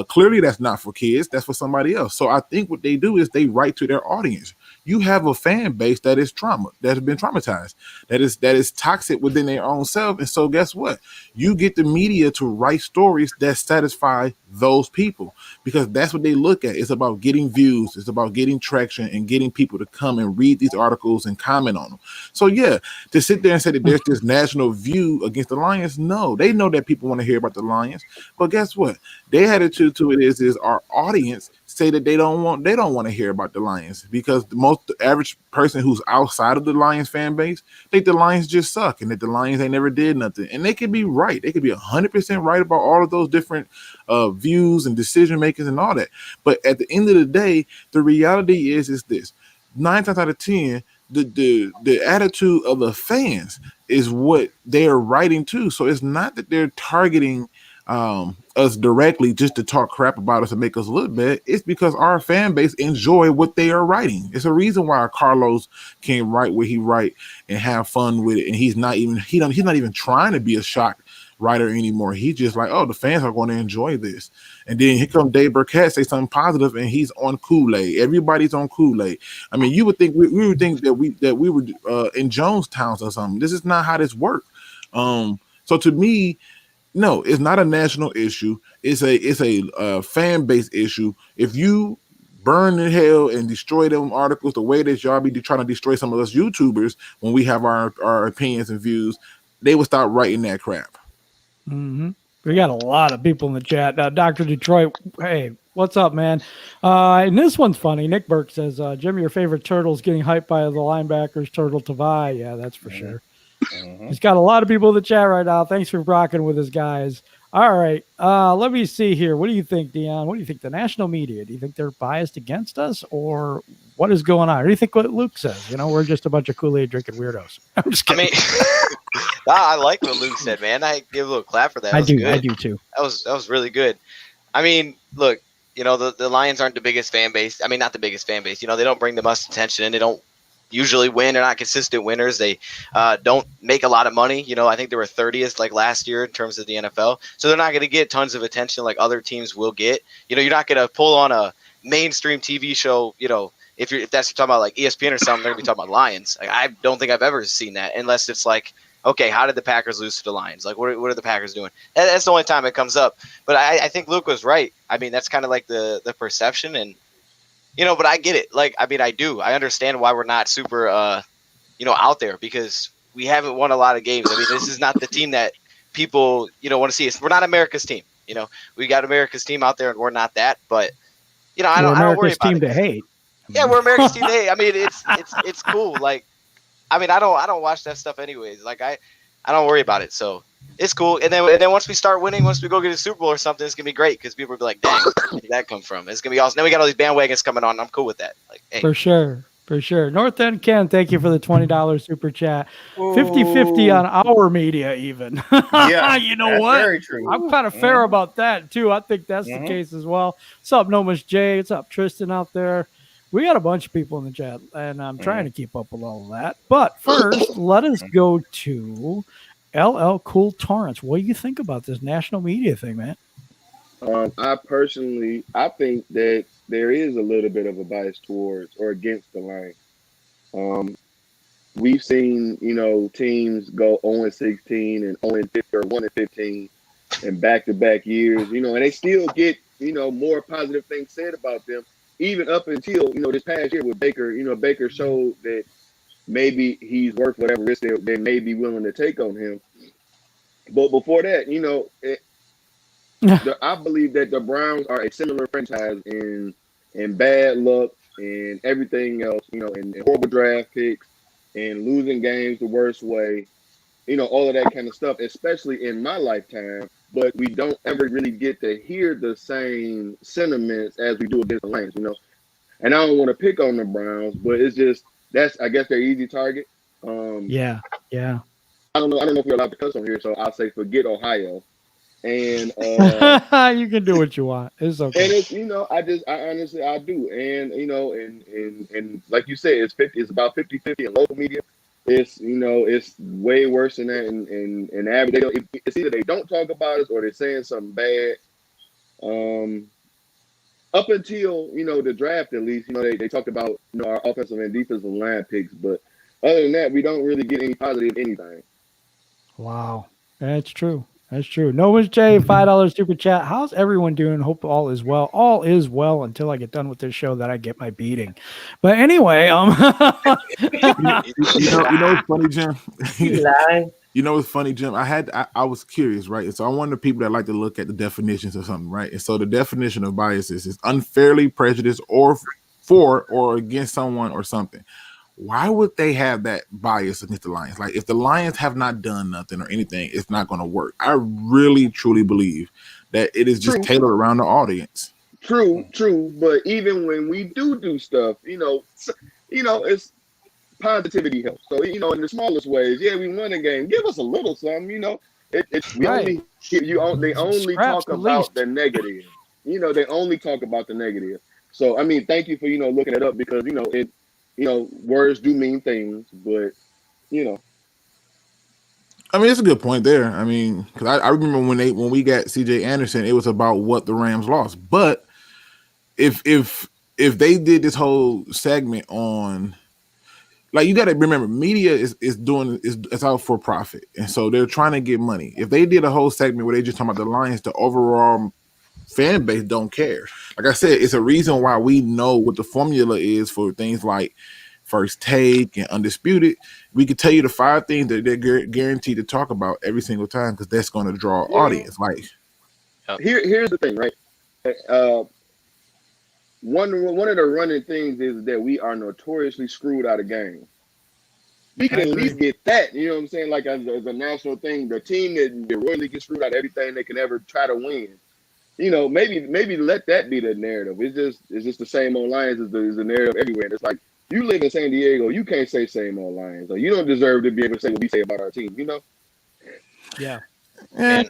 clearly that's not for kids, that's for somebody else. So I think what they do is they write to their audience. You have a fan base that is that has been traumatized, that is toxic within their own self. And so guess what? You get the media to write stories that satisfy those people, because that's what they look at. It's about getting views, it's about getting traction and getting people to come and read these articles and comment on them. So yeah, to sit there and say that there's this national view against the Lions, no, they know that people want to hear about the Lions. But guess what? Their attitude to it is our audience say that they don't want to hear about the Lions, because the average person who's outside of the Lions fan base think the Lions just suck and that the Lions ain't never did nothing. And they could be right. They could be 100% right about all of those different views and decision makers and all that. But at the end of the day, the reality is this: 9 times out of 10, the attitude of the fans is what they're writing to. So it's not that they're targeting us directly just to talk crap about us and make us look bad. It's because our fan base enjoy what they are writing. It's a reason why Carlos can write what he write and have fun with it, and he's not even trying to be a shock writer anymore. He's just like, oh, the fans are going to enjoy this. And then here comes Dave Burkett, say something positive, and he's on Kool-Aid. Everybody's on Kool-Aid. I mean, you would think we would think that we were in Jonestown or something. This is not how this works. So to me, no, it's not a national issue. It's a fan base issue. If you burn in hell and destroy them articles the way that y'all be trying to destroy some of us YouTubers when we have our opinions and views, they would stop writing that crap. Mm-hmm. We got a lot of people in the chat. Dr. Detroit, hey, what's up, man? And this one's funny. Nick Burke says, Jim, your favorite turtle's getting hyped by the linebackers, Turtle Tavai. Yeah, that's for sure. He's got a lot of people in the chat right now. Thanks for rocking with us, guys. All right. Let me see here. What do you think, Dion? What do you think? The national media, do you think they're biased against us, or what is going on? Or do you think what Luke says? We're just a bunch of Kool-Aid drinking weirdos. I'm just kidding. I like what Luke said, man. I give a little clap for that. I do too. That was really good. I mean, look, the Lions aren't the biggest fan base. I mean, not the biggest fan base. They don't bring the most attention, and they don't usually win. They're not consistent winners. They don't make a lot of money. I think they were 30th like last year in terms of the NFL. So they're not going to get tons of attention like other teams will get. You're not going to pull on a mainstream TV show, if that's what you're talking about, like ESPN or something, they're going to be talking about Lions. Like, I don't think I've ever seen that, unless it's like, okay, how did the Packers lose to the Lions? Like, what are the Packers doing? That's the only time it comes up. But I think Luke was right. I mean, that's kind of like the perception, and but I get it. Like, I mean, I do. I understand why we're not super, out there, because we haven't won a lot of games. I mean, this is not the team that people, want to see. We're not America's team. We got America's team out there, and we're not that. But, I don't worry about team to hate. Yeah, we're America's team to hate. I mean, it's cool. Like, I mean, I don't watch that stuff anyways. Like, I don't worry about it. So it's cool. And then once we start winning, once we go get a Super Bowl or something, it's gonna be great, because people will be like, dang, where did that come from? It's gonna be awesome. Then we got all these bandwagons coming on. I'm cool with that. Like, hey. For sure. North End Ken, thank you for the $20 super chat. 50-50 on our media, even. Yeah, you know what? Very true. I'm kind of fair about that too. I think that's the case as well. What's up, Nomus J? What's up, Tristan out there? We got a bunch of people in the chat, and I'm trying to keep up with all of that. But first, let us go to LL Cool Torrance. What do you think about this national media thing, man? I think that there is a little bit of a bias towards or against the Lions. We've seen, teams go 0-16 and 0-50 or 1-15 in back-to-back years, and they still get, more positive things said about them, even up until, this past year with Baker. Baker showed that maybe he's worth whatever risk they may be willing to take on him. But before that, I believe that the Browns are a similar franchise in bad luck and everything else, and horrible draft picks and losing games the worst way, all of that kind of stuff, especially in my lifetime. But we don't ever really get to hear the same sentiments as we do against the Lions, And I don't want to pick on the Browns, but it's just I guess their easy target. Yeah. I don't know if we're allowed to cuss on here, so I'll say forget Ohio. And you can do what you want. It's okay. And it's I honestly do. And and like you said, it's about 50-50 in local media. It's it's way worse than that in average. It's either they don't talk about us or they're saying something bad. Up until the draft, at least they talked about our offensive and defensive line picks, but other than that, we don't really get any positive anything. Wow, that's true. That's true. Noah's J, $5 super chat. How's everyone doing? Hope all is well. All is well until I get done with this show, that I get my beating. But anyway, what's funny, Jim? You what's funny, Jim? I was curious, right? And so I'm one of the people that like to look at the definitions of something, right? And so the definition of biases is unfairly prejudiced or for or against someone or something. Why would they have that bias against the Lions? Like, if the Lions have not done nothing or anything, it's not going to work. I really, truly believe that it is just tailored around the audience. True. But even when we do stuff, it's positivity helps. So, in the smallest ways, we won a game. Give us a little something, They only talk about the negative. They only talk about the negative. So, I mean, thank you for, looking it up, because, words do mean things, but, I mean, it's a good point there. I mean, because I remember when we got C.J. Anderson, it was about what the Rams lost. But if they did this whole segment on, like, you got to remember, media is out for profit, and so they're trying to get money. If they did a whole segment where they just talking about the Lions, the overall fan base don't care. Like I said, it's a reason why we know what the formula is for things like First Take and Undisputed. We could tell you the 5 things that they're guaranteed to talk about every single time, because that's going to draw audience. Like, here's the thing, right? One of the running things is that we are notoriously screwed out of games. We can at least get that, you know what I'm saying? Like, as a national thing, the team that really gets screwed out of everything they can ever try to win. Maybe let that be the narrative. It's just the same old Lions is the narrative everywhere. And it's like, you live in San Diego, you can't say same old Lions. Or you don't deserve to be able to say what we say about our team, Yeah. And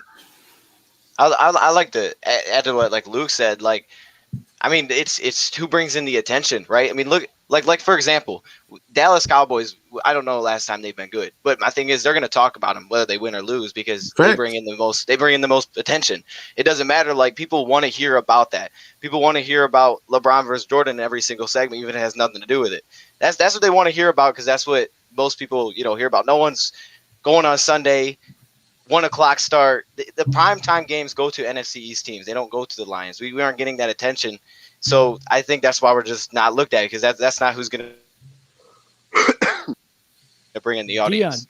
I like to add to what, like, Luke said. Like, I mean, it's who brings in the attention, right? I mean, look, like for example, Dallas Cowboys. I don't know last time they've been good, but my thing is they're going to talk about them whether they win or lose, because they bring in the most. They bring in the most attention. It doesn't matter. Like, people want to hear about that. People want to hear about LeBron versus Jordan in every single segment, even if it has nothing to do with it. That's what they want to hear about, because that's what most people hear about. No one's going on Sunday. 1 o'clock start. The primetime games go to NFC East teams. They don't go to the Lions. We aren't getting that attention. So I think that's why we're just not looked at, because that's not who's going to bring in the audience.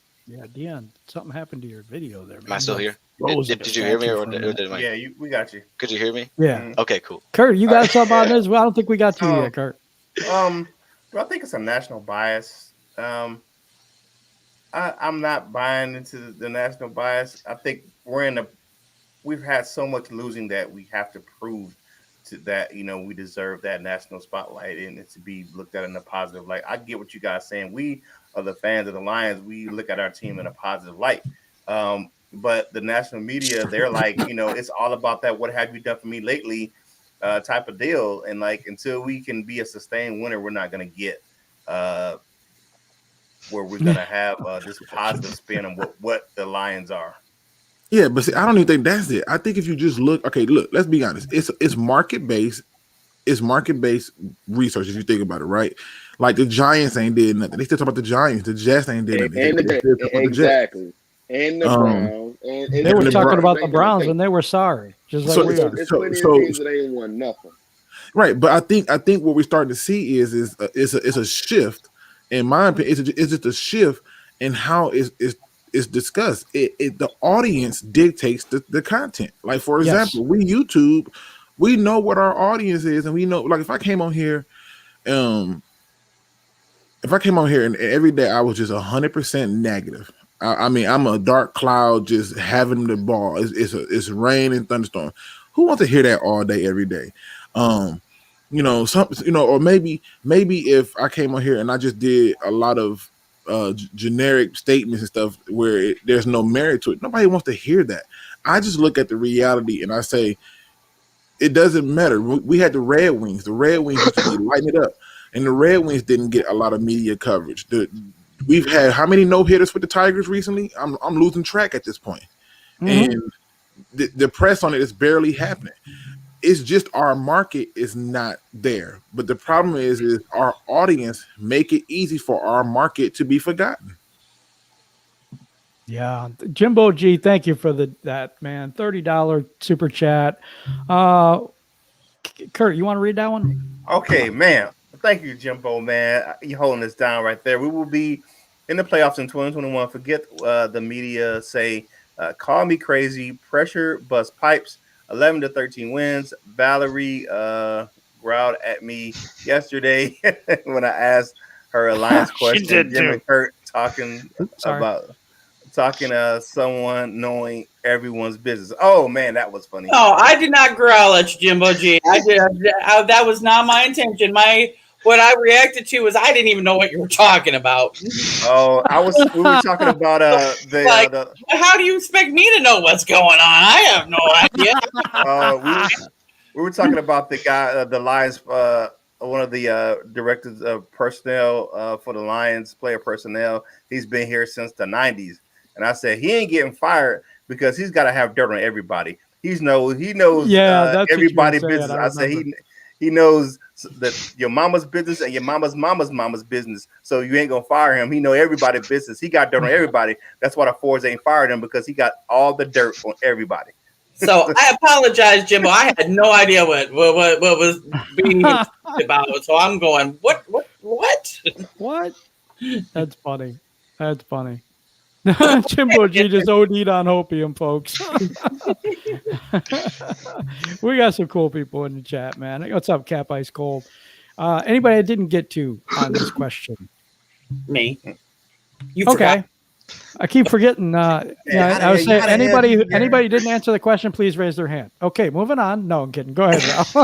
Dion, something happened to your video there, man. Am I still here? Did you hear me, or did I? Yeah, we got you. Could you hear me? Yeah. Okay, cool. Kurt, you got something on this? Well, I don't think we got to you yet, Kurt. I think it's a national bias. I'm not buying into the national bias. I think we've had so much losing that we have to prove that we deserve that national spotlight and it to be looked at in a positive light. I get what you guys saying. We are the fans of the Lions. We look at our team in a positive light. But the national media, they're like, it's all about that. What have you done for me lately? type of deal. And like until we can be a sustained winner, we're not going to get where we're going to have this positive spin on what the Lions are. Yeah, but see, I don't even think that's it. I think if you just look, let's be honest. It's market based. It's market based research. If you think about it, right? Like the Giants ain't did nothing. They still talk about the Giants. The Jets ain't did nothing. Exactly. And the Browns. And they were talking about the Browns and they were sorry. Just like we are. It's plenty of teams that ain't won nothing. Right, but I think what we're starting to see is a shift. In my opinion, it's just a shift in how it's discussed. The audience dictates the content. Like for example, we YouTube, we know what our audience is, and we know. Like if I came on here, and every day I was just 100% negative. I mean, I'm a dark cloud just having the ball. It's rain and thunderstorm. Who wants to hear that all day, every day? Or maybe if I came on here and I just did a lot of generic statements and stuff where there's no merit to it. Nobody wants to hear that. I just look at the reality and I say, it doesn't matter. We had the Red Wings. The Red Wings used to be lighting it up, and the Red Wings didn't get a lot of media coverage. We've had how many no-hitters with the Tigers recently? I'm losing track at this point. Mm-hmm. And the press on it is barely happening. It's just our market is not there. But the problem is our audience make it easy for our market to be forgotten. Yeah. Jimbo G, thank you for that, man. $30 super chat. Curt, you want to read that one? Okay, man. Thank you, Jimbo, man. You're holding us down right there. We will be in the playoffs in 2021. Forget the media say, call me crazy, pressure, bust pipes, 11-13 wins. Valerie growled at me yesterday when I asked her Alliance question. Jim and Curt talking someone knowing everyone's business. Oh man, that was funny. Oh, I did not growl at you, Jimbo G. That was not my intention. What I reacted to was I didn't even know what you were talking about. Oh, we were talking about how do you expect me to know what's going on? I have no idea. We were talking about the guy, the Lions, one of the directors of personnel for the Lions, player personnel. He's been here since the 90s. And I said, he ain't getting fired because he's got to have dirt on everybody. He knows everybody's business. I said, he knows that your mama's business and your mama's business. So you ain't going to fire him. He know everybody's business. He got dirt on everybody. That's why the Fords ain't fired him, because he got all the dirt on everybody. So I apologize, Jimbo. I had no idea what was being talked about. So I'm going, what? That's funny. Jimbo G just OD'd on opium, folks. We got some cool people in the chat, man. What's up, Cap Ice Cold? Anybody I didn't get to on this question? Me. You okay. I keep forgetting. I was saying anybody didn't answer the question, please raise their hand. Okay, moving on. No, I'm kidding. Go ahead, Ralph.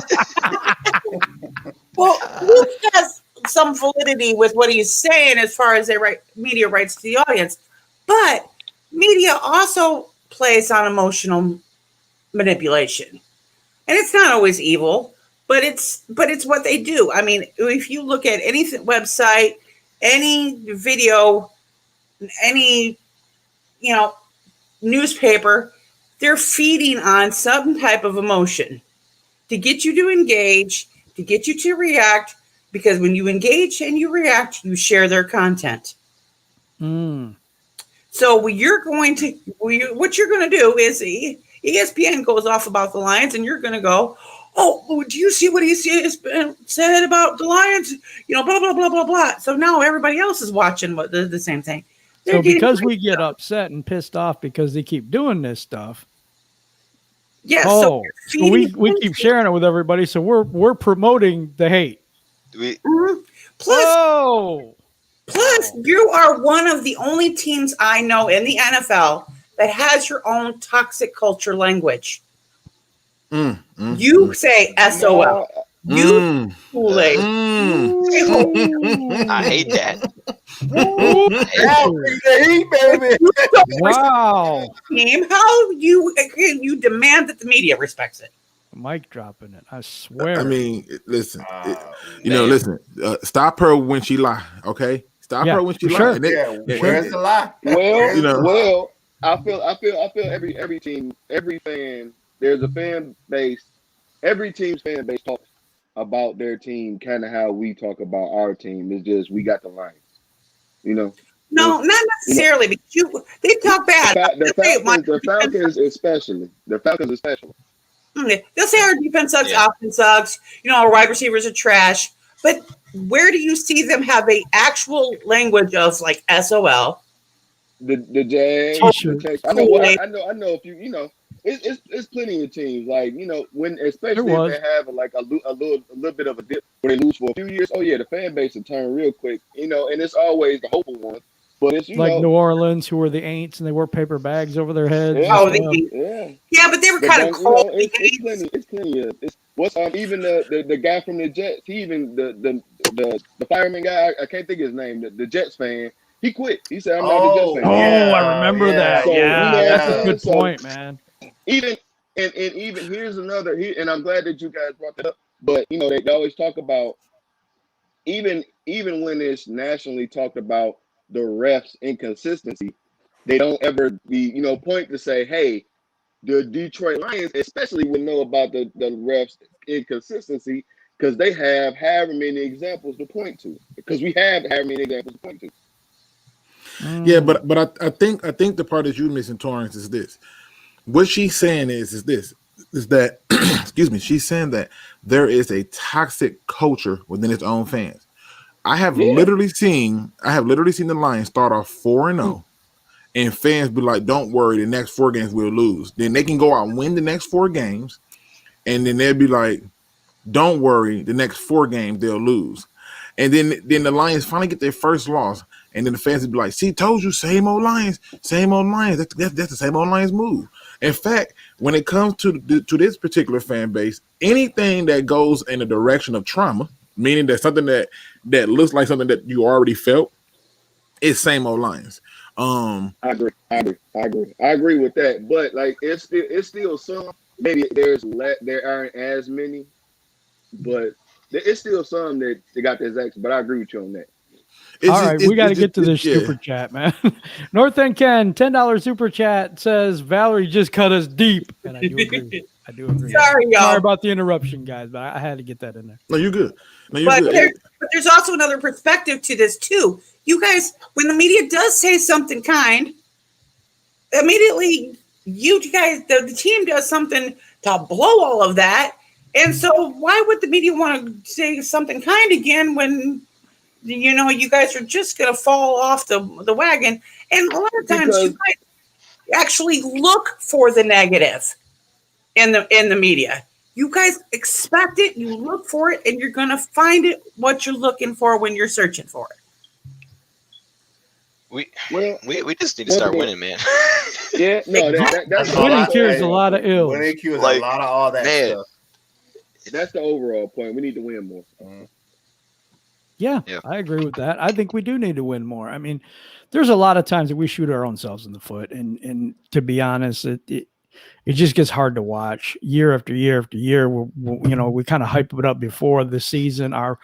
Well, Luke has some validity with what he's saying as far as media rights to the audience. But media also plays on emotional manipulation, and it's not always evil, but it's what they do. I mean, if you look at any website, any video, any newspaper, they're feeding on some type of emotion to get you to engage, to get you to react. Because when you engage and you react, you share their content. So what you're going to do is ESPN goes off about the Lions, and you're going to go, oh, do you see what he said about the Lions? Blah, blah, blah, blah, blah. So now everybody else is watching the same thing. So because we get upset and pissed off because they keep doing this stuff. Yeah. So we keep sharing it with everybody. So we're promoting the hate. Plus, you are one of the only teams I know in the NFL that has your own toxic culture language. You say SOL. You Kool-Aid. I hate that. Wow. How you demand that the media respects it? Mic dropping it. I swear. I mean, listen, Man. listen. Stop her when she lie. Okay, stop her when she lie. sure. And it- Yeah, where's the lie? Well, You know. well, I feel every team, every fan, there's a fan base. Every team's fan base talks about their team, kind of how we talk about our team. It's just we got the Lions. No, not necessarily. Because they talk bad. The Falcons especially. They'll say our defense sucks, Yeah. offense sucks. Our wide receivers are trash. But where do you see them have a actual language of like SOL? The Jags. T-shirt. The Texans. I know if you it's plenty of teams like when especially if they have like a little bit of a dip where they lose for a few years. Oh yeah, the fan base will turn real quick. And it's always the hopeful one. But it's like New Orleans, who were the Aints, and they wore paper bags over their heads. Yeah, but they were kind of cold. It's plenty of. Even the guy from the Jets. He even the fireman guy. I can't think of his name. The Jets fan. He quit. He said, "I'm not the Jets fan." Oh, I remember that. So, that's a good point, man. Even here's another. And I'm glad that you guys brought that up. But they always talk about even when it's nationally talked about the refs' inconsistency, they don't ever point to say, hey, the Detroit Lions especially would know about the refs' inconsistency because they have however many examples to point to. Because we have however many examples to point to. Yeah, but I think the part that you're missing, Torrance, is this. What she's saying is that excuse me, she's saying that there is a toxic culture within its own fans. I have literally seen the Lions start off 4-0, and fans be like, "Don't worry, the next 4 games we'll lose." Then they can go out and win the next 4 games, and then they'll be like, "Don't worry, the next 4 games they'll lose." And then the Lions finally get their first loss, and then the fans will be like, "See, told you, same old Lions, same old Lions." That's the same old Lions move. In fact, when it comes to this particular fan base, anything that goes in the direction of trauma, meaning that something that looks like something that you already felt, it's same old Lions. I agree with that. But like it's still some. Maybe there aren't as many, but it's still some that they got their exact. But I agree with you on that. All right, we got to get to this super chat, man. North End Ken, $10 super chat says Valerie just cut us deep, and I do agree. Sorry, y'all. Sorry about the interruption, guys, but I had to get that in there. No, you're good. But there's also another perspective to this too. You guys, when the media does say something kind, immediately you guys, the team does something to blow all of that. And so why would the media want to say something kind again when you guys are just going to fall off the wagon? And a lot of times you guys actually look for the negative in the media. You guys expect it, you look for it, and you're going to find it what you're looking for when you're searching for it. We just need to start winning, man. Yeah, no, that's winning cures a lot of ills. Winning cures a lot of all that stuff. That's the overall point. We need to win more. Yeah, I agree with that. I think we do need to win more. I mean, there's a lot of times that we shoot our own selves in the foot, and to be honest, it just gets hard to watch year after year after year. We kind of hype it up before the season. Our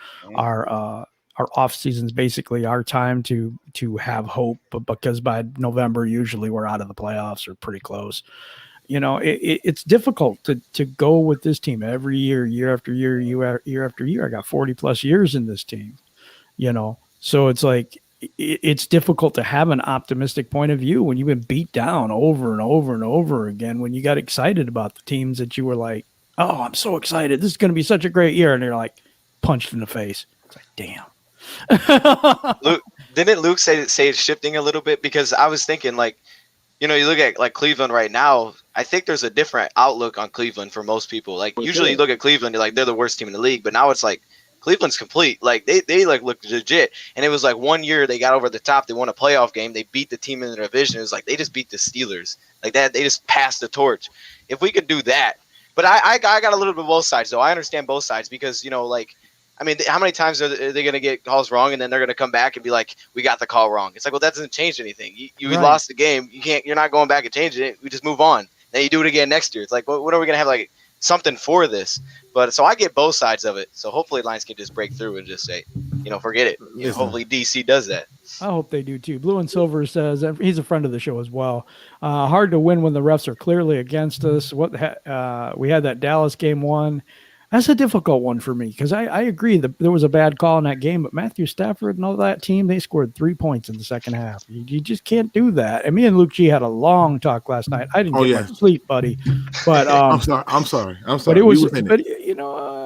off season is basically our time to have hope, but because by November usually we're out of the playoffs or pretty close. It's difficult to go with this team every year after year, year after year. I got 40 plus years in this team, so it's like it's difficult to have an optimistic point of view when you've been beat down over and over and over again. When you got excited about the teams that you were like, "Oh, I'm so excited! This is going to be such a great year," and you're like punched in the face. It's like, damn. Didn't Luke say it's shifting a little bit? Because I was thinking, like, you look at like Cleveland right now. I think there's a different outlook on Cleveland for most people. Like usually you look at Cleveland, you're like, they're the worst team in the league, but now it's like Cleveland's complete. Like they like look legit. And it was like 1 year they got over the top. They won a playoff game. They beat the team in the division. It was like they just beat the Steelers like that. They just passed the torch. If we could do that, but I got a little bit of both sides though. I understand both sides because I mean, how many times are they going to get calls wrong and then they're going to come back and be like, we got the call wrong? It's like, well, that doesn't change anything. You Right. lost the game. You're not going back and changing it. We just move on. Then you do it again next year. It's like, what are we going to have like something for this. But so I get both sides of it. So hopefully Lions can just break through and just say, forget it. Hopefully DC does that. I hope they do too. Blue and Silver says he's a friend of the show as well. Hard to win when the refs are clearly against us. We had that Dallas game one. That's a difficult one for me because I agree that there was a bad call in that game, but Matthew Stafford and all that team, they scored 3 points in the second half. You just can't do that. And me and Luke G had a long talk last night. I didn't get much sleep, buddy. But I'm sorry. But it was,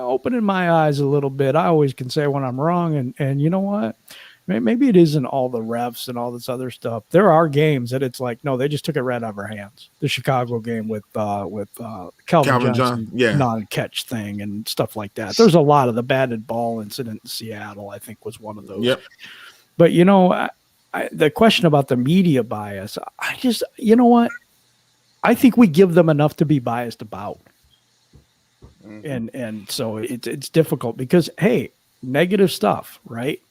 opening my eyes a little bit. I always can say when I'm wrong, and you know what? Maybe it isn't all the refs and all this other stuff. There are games that it's like, no, they just took it right out of our hands. The Chicago game with Calvin Johnson non-catch thing and stuff like that. There's a lot of the batted ball incident in Seattle, I think, was one of those. Yep. But, the question about the media bias, you know what? I think we give them enough to be biased about. Mm-hmm. And so it's difficult because, hey, negative stuff, right?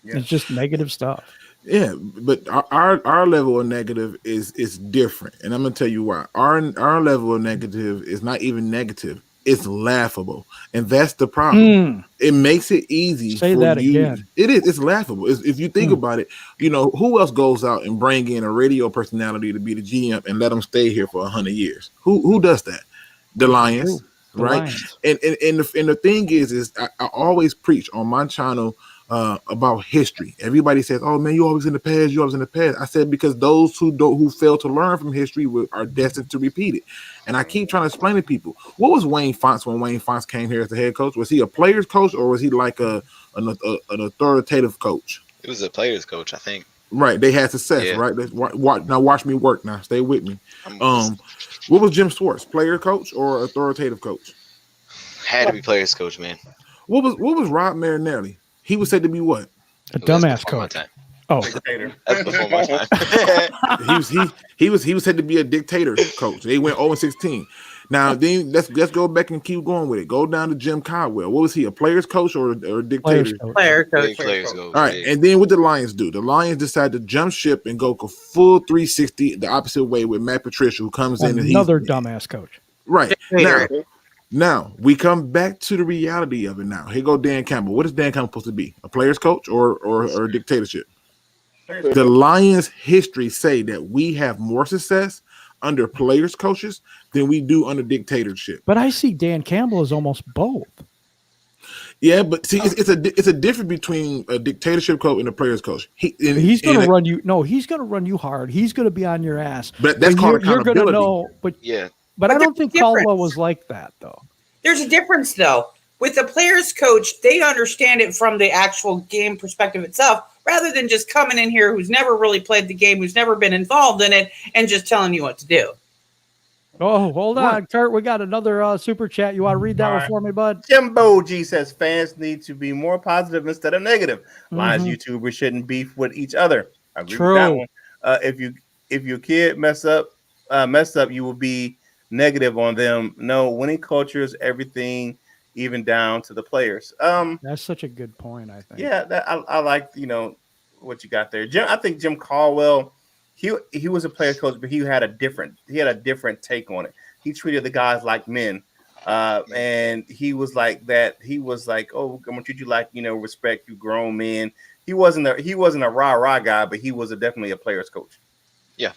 Yeah. It's just negative stuff. Yeah, but our level of negative is different, and I'm gonna tell you why. Our level of negative is not even negative; it's laughable, and that's the problem. It makes it easy. Say for that you. Again. It is. It's laughable. If you think about it, who else goes out and bring in a radio personality to be the GM and let them stay here for 100 years? Who does that? The Lions, right? Lions. And the thing is I always preach on my channel. About history. Everybody says, "Oh man, you always in the past. You always in the past." I said because those who fail to learn from history are destined to repeat it. And I keep trying to explain to people, what was Wayne Fontes when Wayne Fontes came here as the head coach? Was he a player's coach or was he like an authoritative coach? He was a player's coach, I think. Right. They had success. Right. Now watch me work. Now stay with me. What was Jim Schwartz? Player coach or authoritative coach? Had to be player's coach, man. What was Rob Marinelli? He was said to be what? A dumbass coach. Oh, that's before my time. he was said to be a dictator coach. They went 0-16. Now then let's go back and keep going with it. Go down to Jim Caldwell. What was he? A player's coach or a dictator? Player coach. All right, and then what the Lions do? The Lions decide to jump ship and go full 360 the opposite way with Matt Patricia, who comes in and another dumbass coach. Right now we come back to the reality of it. Now here go Dan Campbell. What is Dan Campbell supposed to be? A player's coach or a dictatorship? The Lions' history say that we have more success under players coaches than we do under dictatorship. But I see Dan Campbell as almost both. Yeah, but see, it's a difference between a dictatorship coach and a players coach. He's going to run you. No, he's going to run you hard. He's going to be on your ass. But that's called accountability. You're going to know. But yeah. But I don't think Caldwell was like that, though. There's a difference, though. With the players' coach, they understand it from the actual game perspective itself, rather than just coming in here who's never really played the game, who's never been involved in it, and just telling you what to do. Oh, hold on, Kurt. We got another super chat. You want to read that one for me, bud? Jimbo G says fans need to be more positive instead of negative. Lions YouTubers shouldn't beef with each other. I agree with that one. If your kid mess up, you will be negative on them. No, winning culture is everything, even down to the players. That's such a good point, I think. Yeah, I like what you got there. I think Jim Caldwell, he was a player coach, but he had a different take on it. He treated the guys like men. And he was like that. He was like, "Oh, I'm gonna treat you like, respect you grown men." He wasn't a rah-rah guy, but he was definitely a player's coach. Yeah.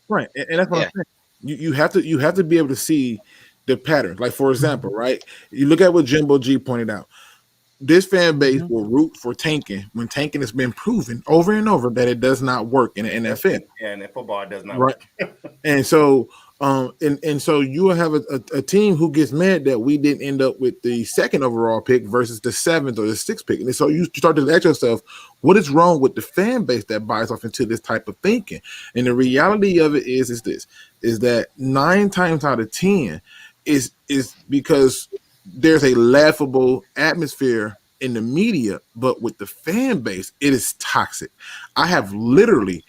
Right. And that's what I'm saying. You have to be able to see the pattern. Like, for example, right? You look at what Jimbo G pointed out. This fan base will root for tanking when tanking has been proven over and over that it does not work in the NFL. Yeah, and in football it does not work. And so and so you will have a team who gets mad that we didn't end up with the second overall pick versus the 7th or the 6th pick. And so you start to ask yourself, what is wrong with the fan base that buys off into this type of thinking? And the reality of it is that 9 times out of 10 is because there's a laughable atmosphere in the media, but with the fan base, it is toxic. I have literally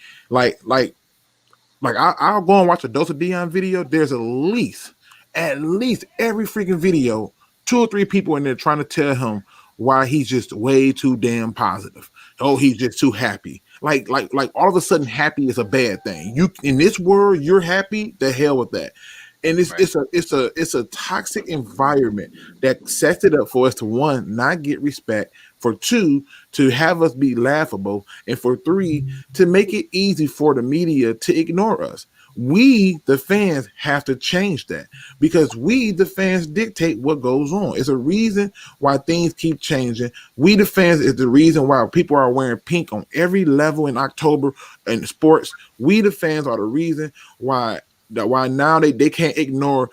I'll go and watch a Dose of Dion video. There's at least every freaking video, 2 or 3 people in there trying to tell him why he's just way too damn positive. Oh, he's just too happy. Like all of a sudden happy is a bad thing. You in this world, you're happy, the hell with that. And it's a toxic environment that sets it up for us to, one, not get respect, for two, to have us be laughable, and for three, to make it easy for the media to ignore us. We, the fans, have to change that, because we, the fans, dictate what goes on. It's a reason why things keep changing. We, the fans, is the reason why people are wearing pink on every level in October in sports. We, the fans, are the reason why now they can't ignore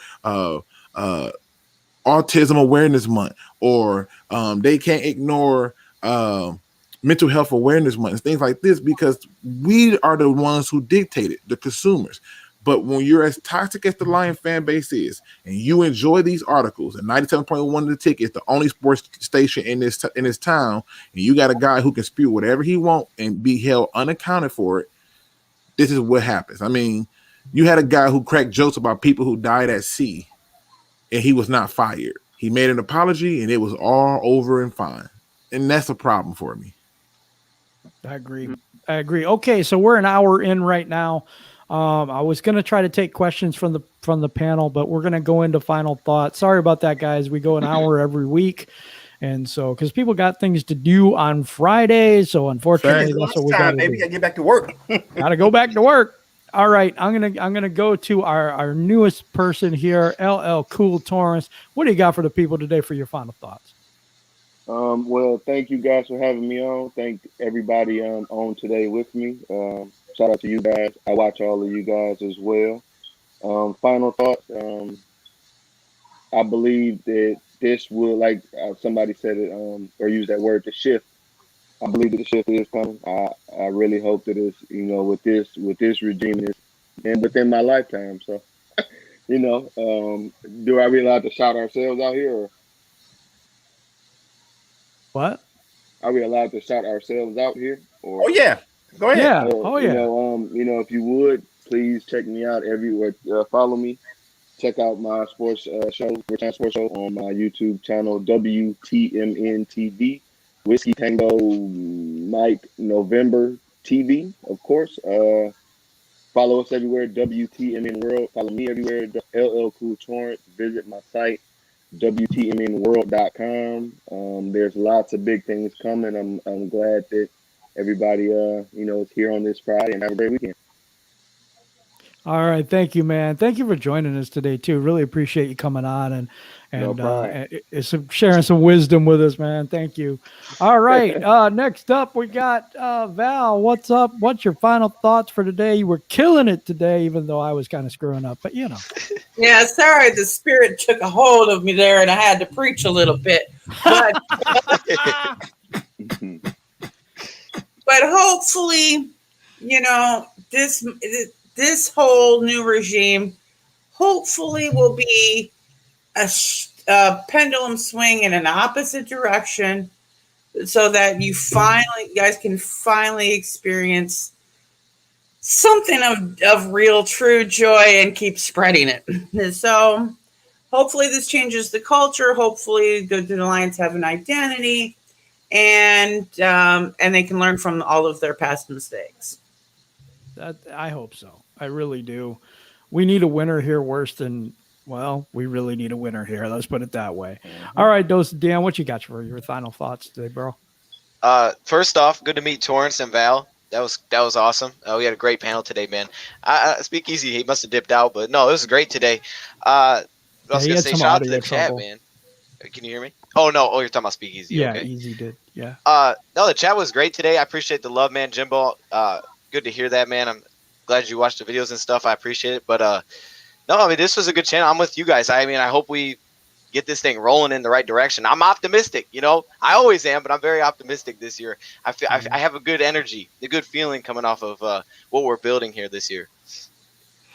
Autism Awareness Month, or they can't ignore Mental Health Awareness Month and things like this, because we are the ones who dictate it, the consumers. But when you're as toxic as the Lion fan base is, and you enjoy these articles, and 97.1 of the ticket is the only sports station in this town, and you got a guy who can spew whatever he wants and be held unaccounted for it, this is what happens. I mean, you had a guy who cracked jokes about people who died at sea, and he was not fired. He made an apology, and it was all over and fine. And that's a problem for me. I agree. Okay, so we're an hour in right now. I was going to try to take questions from the panel, but we're going to go into final thoughts. Sorry about that, guys. We go an hour every week. And so, because people got things to do on Friday, so unfortunately, that's what we got to do. Maybe gotta get back to work. Got to go back to work. All right, I'm gonna go to our newest person here, LL Cool Torrance. What do you got for the people today for your final thoughts? Well, thank you guys for having me on. Thank everybody on today with me. Shout out to you guys. I watch all of you guys as well. Final thoughts. I believe that this will, like somebody said it, or used that word, the shift. I believe that the shift is coming. I really hope that it's, with this regime is, and within my lifetime. So, do I really allowed to shout ourselves out here? Or? What? Are we allowed to shout ourselves out here? Or? Oh yeah, go ahead. Yeah. Oh yeah. If you would, please check me out everywhere. Follow me. Check out my sports show, Return Sports Show, on my YouTube channel, WTMN TV, Whiskey Tango Mike November TV, of course. Follow us everywhere, WTMN World. Follow me everywhere, LL Cool Torrance. Visit my site, WTMNworld.com. There's lots of big things coming. I'm glad that everybody is here on this Friday, and have a great weekend. All right, thank you, man. Thank you for joining us today too. Really appreciate you coming on and sharing some wisdom with us, man. Thank you. All right, next up we got Val. What's up? What's your final thoughts for today? You were killing it today, even though I was kind of screwing up, but Yeah, sorry, the spirit took a hold of me there, and I had to preach a little bit. But but hopefully, this whole new regime hopefully will be a pendulum swing in an opposite direction, so that you guys can finally experience something of real true joy and keep spreading it. So hopefully this changes the culture. Hopefully the Lions have an identity, and they can learn from all of their past mistakes. I hope so. I really do. We need a winner here worse than, we really need a winner here. Let's put it that way. Mm-hmm. All right, Dan, what you got for your final thoughts today, bro? First off, good to meet Torrance and Val. That was awesome. We had a great panel today, man. Speakeasy, he must have dipped out, but no, it was great today. I was going to say, shout out to the chat, man. Can you hear me? Oh, no. Oh, you're talking about Speakeasy. Yeah, okay. Easy did. Yeah. No, the chat was great today. I appreciate the love, man. Jimbo, good to hear that, man. I'm glad you watched the videos and stuff. I appreciate it. But no, I mean, this was a good channel. I'm with you guys. I mean, I hope we get this thing rolling in the right direction. I'm optimistic, I always am, but I'm very optimistic this year. I feel I have a good energy, a good feeling coming off of what we're building here this year.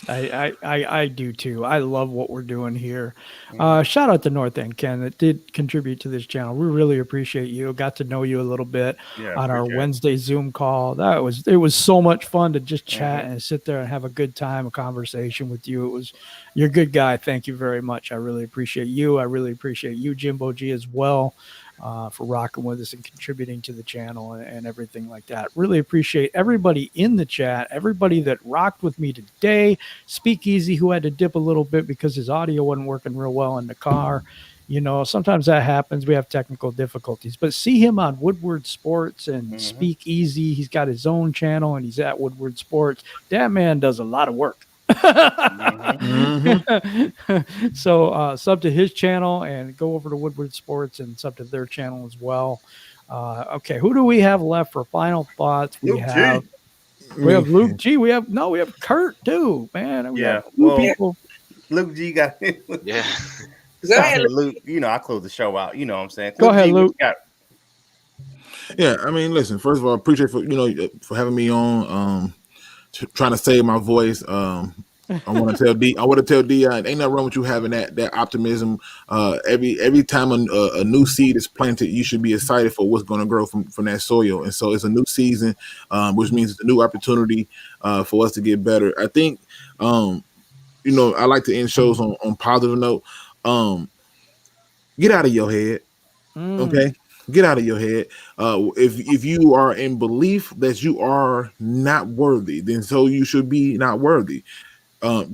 I do too. I love what we're doing here. Shout out to North End Ken that did contribute to this channel. We really appreciate you. Got to know you a little bit on our Wednesday Zoom call. It was so much fun to just chat and sit there and have a good time, a conversation with you. You're a good guy. Thank you very much. I really appreciate you. I really appreciate you, Jimbo G, as well. for rocking with us and contributing to the channel and everything like that. Really appreciate everybody in the chat, everybody that rocked with me today. Speakeasy, who had to dip a little bit because his audio wasn't working real well in the car. You know, sometimes that happens. We have technical difficulties, but see him on Woodward Sports and Speak Easy. He's got his own channel and he's at Woodward Sports. That man does a lot of work. So sub to his channel and go over to Woodward Sports and sub to their channel as well. Okay, who do we have left for final thoughts? We have Luke G. We have Curt too, man. We got people. Luke G got Yeah. Go ahead, Luke. You know, I close the show out. You know what I'm saying? Go ahead, Luke. Yeah, I mean, listen. First of all, appreciate for having me on. Trying to save my voice. I want to tell D. Ain't nothing wrong with you having that optimism. Every time a new seed is planted, you should be excited for what's going to grow from that soil. And so it's a new season, which means it's a new opportunity for us to get better. I think, I like to end shows on positive note. Get out of your head, okay? Get out of your head. If you are in belief that you are not worthy, then so you should be not worthy.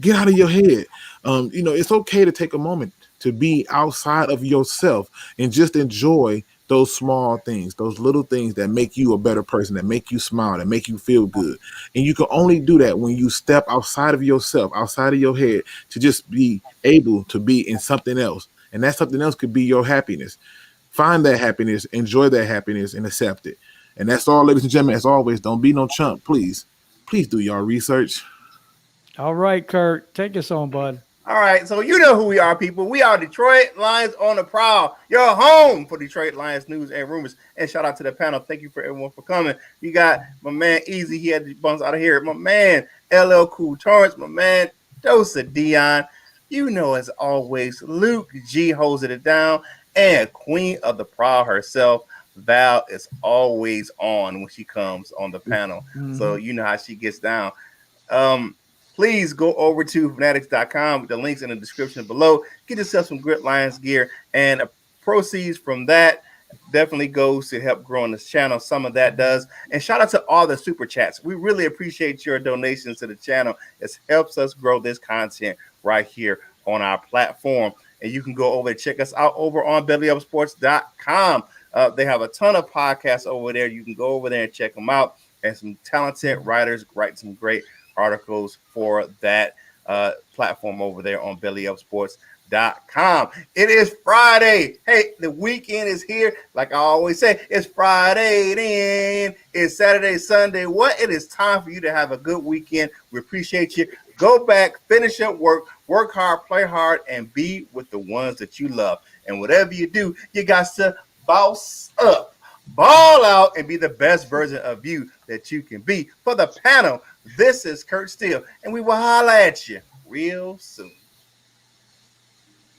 Get out of your head. It's okay to take a moment to be outside of yourself and just enjoy those small things, those little things that make you a better person, that make you smile, that make you feel good. And you can only do that when you step outside of yourself, outside of your head, to just be able to be in something else. And that something else could be your happiness. Find that happiness, enjoy that happiness, and accept it. And that's all, ladies and gentlemen. As always, don't be no chump. Please do your research. All right, Curt, take us on, bud. All right, so you know who we are, people. We are Detroit Lions on the Prowl, your home for Detroit Lions news and rumors. And shout out to the panel. Thank you for everyone for coming. You got my man Easy. He had to bounce out of here. My man LL Cool Torrance. My man Dessert Dion. You know, as always, Luke G holds it down. And Queen of the Prowl herself, Val, is always on when she comes on the panel. So you know how she gets down. Please go over to fanatics.com with the links in the description below. Get yourself some Grit Lions gear, and proceeds from that definitely goes to help growing this channel. Some of that does. And shout out to all the super chats. We really appreciate your donations to the channel. It helps us grow this content right here on our platform. And you can go over and check us out over on bellyupsports.com. They have a ton of podcasts over there. You can go over there and check them out. And some talented writers write some great articles for that platform over there on bellyupsports.com. It is Friday. Hey, the weekend is here. Like I always say, it's Friday then. It's Saturday, Sunday. It is time for you to have a good weekend. We appreciate you. Go back, finish up work hard, play hard, and be with the ones that you love. And whatever you do, you got to boss up, ball out, and be the best version of you that you can be. For the panel, this is Curt Steele, and we will holler at you real soon.